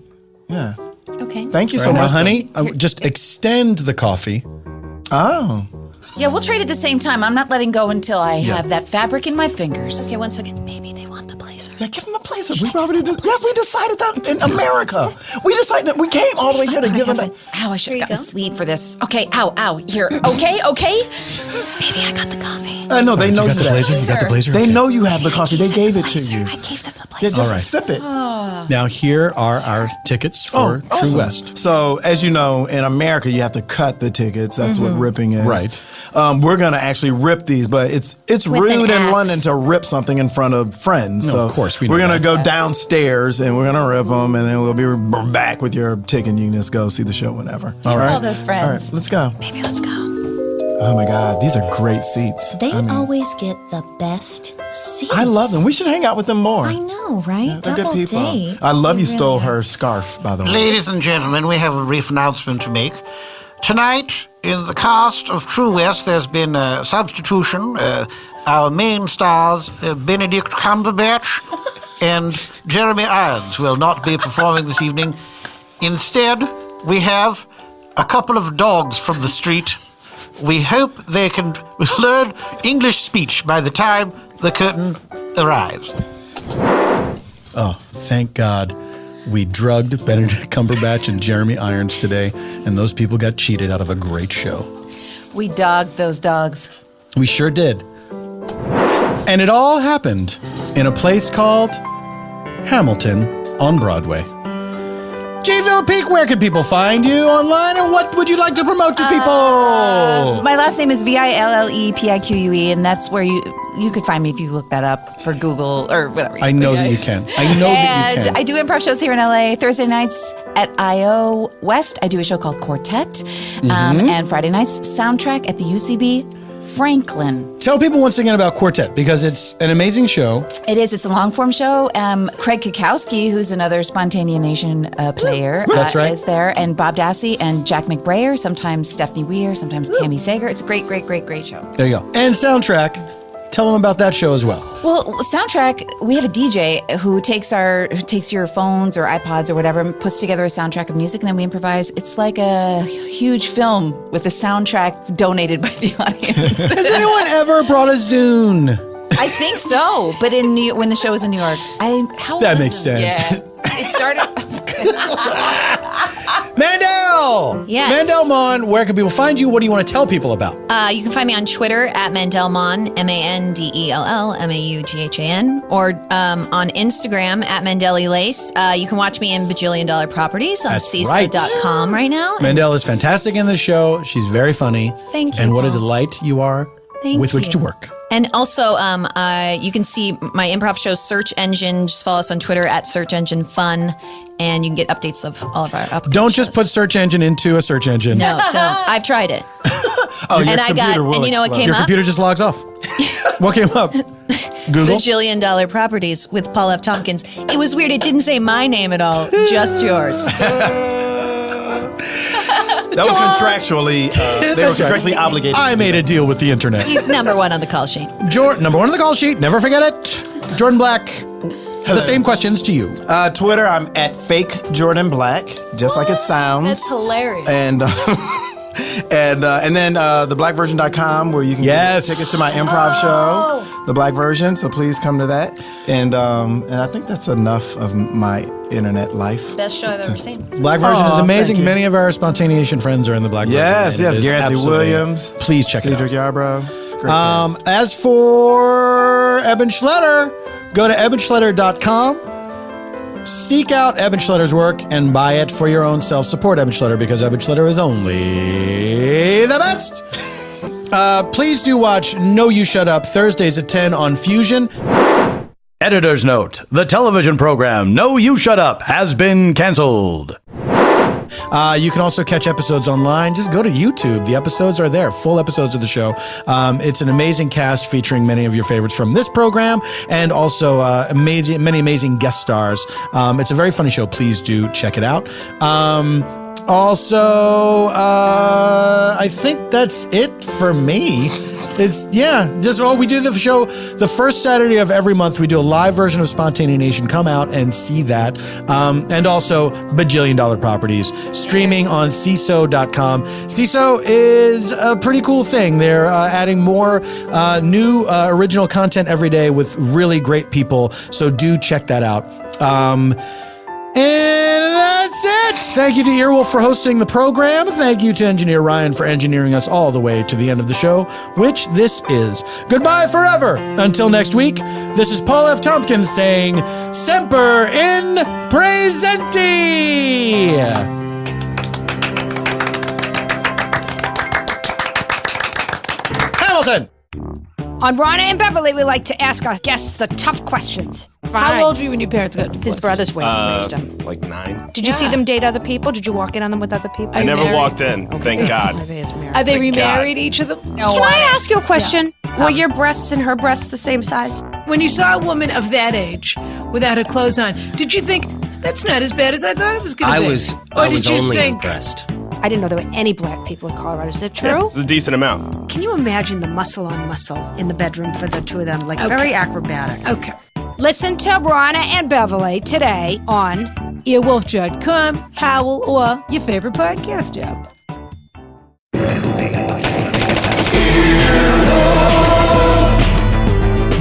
D: Yeah.
F: Okay.
D: Thank you so
A: Right now,
D: much.
A: honey, just extend the coffee.
D: Oh.
I: Yeah, we'll trade at the same time. I'm not letting go until I have that fabric in my fingers.
F: Okay, one second. Maybe they want the blazer.
D: Yeah, give them the blazer. We already did. Yes, we decided that in America. We decided that we came all the way here to give them that.
I: Ow, I should
F: Here
I: have
F: you
I: gotten a
F: go.
I: sleeve for this. Okay, ow. Here. Okay.
F: Maybe I got the coffee.
D: No, they know
A: You got the blazer? You got the blazer?
D: They
A: Okay.
D: know you have the coffee. They gave it to
F: Blazer.
D: you.
F: I gave them the
D: Yeah,
F: blazer.
D: just
A: All right.
D: sip it.
A: Now, here are our tickets for True
D: awesome.
A: West.
D: So, as you know, in America, you have to cut the tickets. That's what ripping is.
A: Right.
D: We're going to actually rip these, but it's
F: With
D: rude
F: an
D: in
F: axe.
D: London to rip something in front of friends.
A: No,
D: So
A: of course, we know
D: we're going to
A: that.
D: go downstairs and we're going to rip them, and then we'll be back with your ticket, and you can just go see the show whenever.
A: All right.
F: All those
D: All
F: friends.
D: right, let's go.
F: Maybe let's go.
D: Oh my God, these are great seats.
F: They always get the best seats.
D: I love them. We should hang out with them more.
F: I know, right?
D: They're good
F: Double
D: people.
F: date.
D: I love
F: They
D: you stole
F: really are.
D: her scarf, by the way.
J: Ladies and gentlemen, we have a brief announcement to make. Tonight, in the cast of True West, there's been a substitution. Our main stars, Benedict Cumberbatch and Jeremy Irons, will not be performing this evening. Instead, we have a couple of dogs from the street. We hope they can learn English speech by the time the curtain arrives.
A: Oh, thank God. We drugged Benedict Cumberbatch and Jeremy Irons today, and those people got cheated out of a great show.
I: We dogged those dogs.
A: We sure did. And it all happened in a place called Hamilton on Broadway. Jean Villepique, where can people find you online, and what would you like to promote to people?
I: My last name is Villepique, and that's where you could find me if you look that up for Google or whatever.
A: I know that you can. I know that you
I: And
A: can.
I: I do improv shows here in LA. Thursday nights at IO West, I do a show called Quartet. And Friday nights, Soundtrack at the UCB Franklin.
A: Tell people once again about Quartet, because it's an amazing show.
I: It is. It's a long form show. Craig Kukowski, who's another Spontaneanation player,
A: That's right.
I: is there, and Bob Dassey and Jack McBrayer. Sometimes Stephanie Weir, sometimes Tammy Sager. It's a great, great, great, great show.
A: There you go. And Soundtrack. Tell them about that show as well.
I: Well, Soundtrack, we have a DJ who takes your phones or iPods or whatever and puts together a soundtrack of music, and then we improvise. It's like a huge film with a soundtrack donated by the audience.
A: Has anyone ever brought a Zune?
I: I think so, but in when the show was in New York,
A: That makes sense.
I: Yeah, it started.
A: Mandell!
F: Yes.
A: Mandell Maughan, where can people find you? What do you want to tell people about?
F: You can find me on Twitter at Mandell Maughan, MANDELL MAUGHAN, or on Instagram at Mandeli Lace. You can watch me in Bajillion Dollar Properties on
A: That's right.
F: CISO.com right now.
A: Mandell is fantastic in the show. She's very funny.
F: Thank you,
A: And what a
F: Paul.
A: delight you are
F: Thank
A: with which
F: you.
A: to work.
F: And also, you can see my improv show Search Engine. Just follow us on Twitter at Search Engine Fun, and you can get updates of all of our upcoming
A: Don't just
F: shows.
A: put search engine into a search engine.
F: No, don't. I've tried it.
D: Oh, your
F: And I got,
D: computer will
F: and you know what
D: explode.
F: came
A: Your
F: up?
A: computer just logs off. What came up? Google?
F: Bajillion Dollar Properties with Paul F. Tompkins. It was weird. It didn't say my name at all, just yours.
D: That was contractually, they were contractually obligated.
A: I made a deal with the internet.
F: He's number one on the call sheet.
A: Number one on the call sheet. Never forget it. Jordan Black. The same questions to you.
D: Twitter, I'm at fake Jordan Black, just like it sounds.
C: That's hilarious.
D: And and then theblackversion.com, where you can
A: Yes.
D: get tickets to my improv show, The Black Version. So please come to that. And I think that's enough of my internet life.
C: Best show I've ever seen.
A: Black Version is
D: Aw,
A: amazing.
D: thank you.
A: Many of our Spontaneation friends are in the Black
D: Yes,
A: Version. and
D: yes,
A: it is
D: Gary Anthony
A: absolutely-
D: Williams.
A: Please check
D: Cedric
A: it out.
D: Yarbrough. It's a great cast.
A: As for Eban Schletter, go to ebanschletter.com. Seek out Eban Schletter's work and buy it for your own self. Support Eban Schletter, because Eban Schletter is only the best. Please do watch No You Shut Up Thursdays at 10 on Fusion. Editor's note: the television program No You Shut Up has been canceled. You can also catch episodes online. Just go to YouTube. The episodes are there, full episodes of the show. It's an amazing cast featuring many of your favorites from this program, and also many amazing guest stars. It's a very funny show. Please do check it out. Also, I think that's it for me. We do the show the first Saturday of every month. We do a live version of Spontaneanation. Come out and see that. And also Bajillion Dollar Properties, streaming on CISO.com. CISO is a pretty cool thing. They're adding more new original content every day with really great people. So do check that out. And that's That's it. Thank you to Earwolf for hosting the program. Thank you to engineer Ryan for engineering us all the way to the end of the show, which this is. Goodbye forever. Until next week, this is Paul F. Tompkins saying, Semper in Praesenti. Hamilton.
K: On Rana and Beverly, we like to ask our guests the tough questions.
L: How old were you when your parents got divorced?
K: His brothers raised him.
M: Like 9.
K: Did you see them date other people? Did you walk in on them with other people?
M: I never walked in. Thank God.
L: Are they remarried, each of them?
K: No. Can I ask you a question? Yes. Were your breasts and her breasts the same size?
L: When you saw a woman of that age without her clothes on, did you think, that's not as bad as I thought it was going to be?
M: I was only impressed.
K: I didn't know there were any black people in Colorado. Is that true?
M: Yeah, it's a decent amount.
K: Can you imagine the muscle on muscle in the bedroom for the two of them? Like very acrobatic.
L: Okay.
K: Listen to Rana and Beverly today on
L: earwolf.com, Howl, or your favorite podcast app.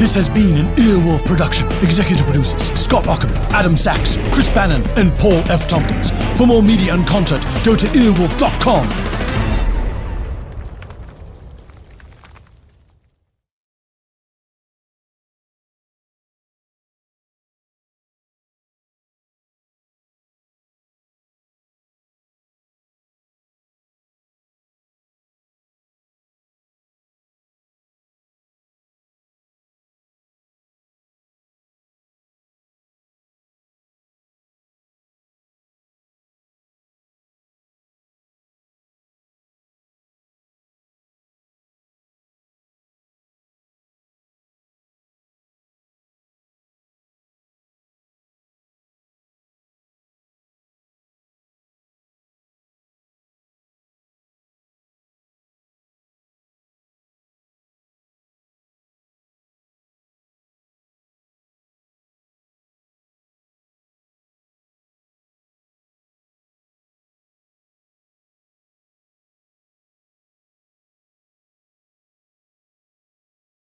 A: This has been an Earwolf production. Executive producers Scott Ackerman, Adam Sachs, Chris Bannon, and Paul F. Tompkins. For more media and content, go to earwolf.com.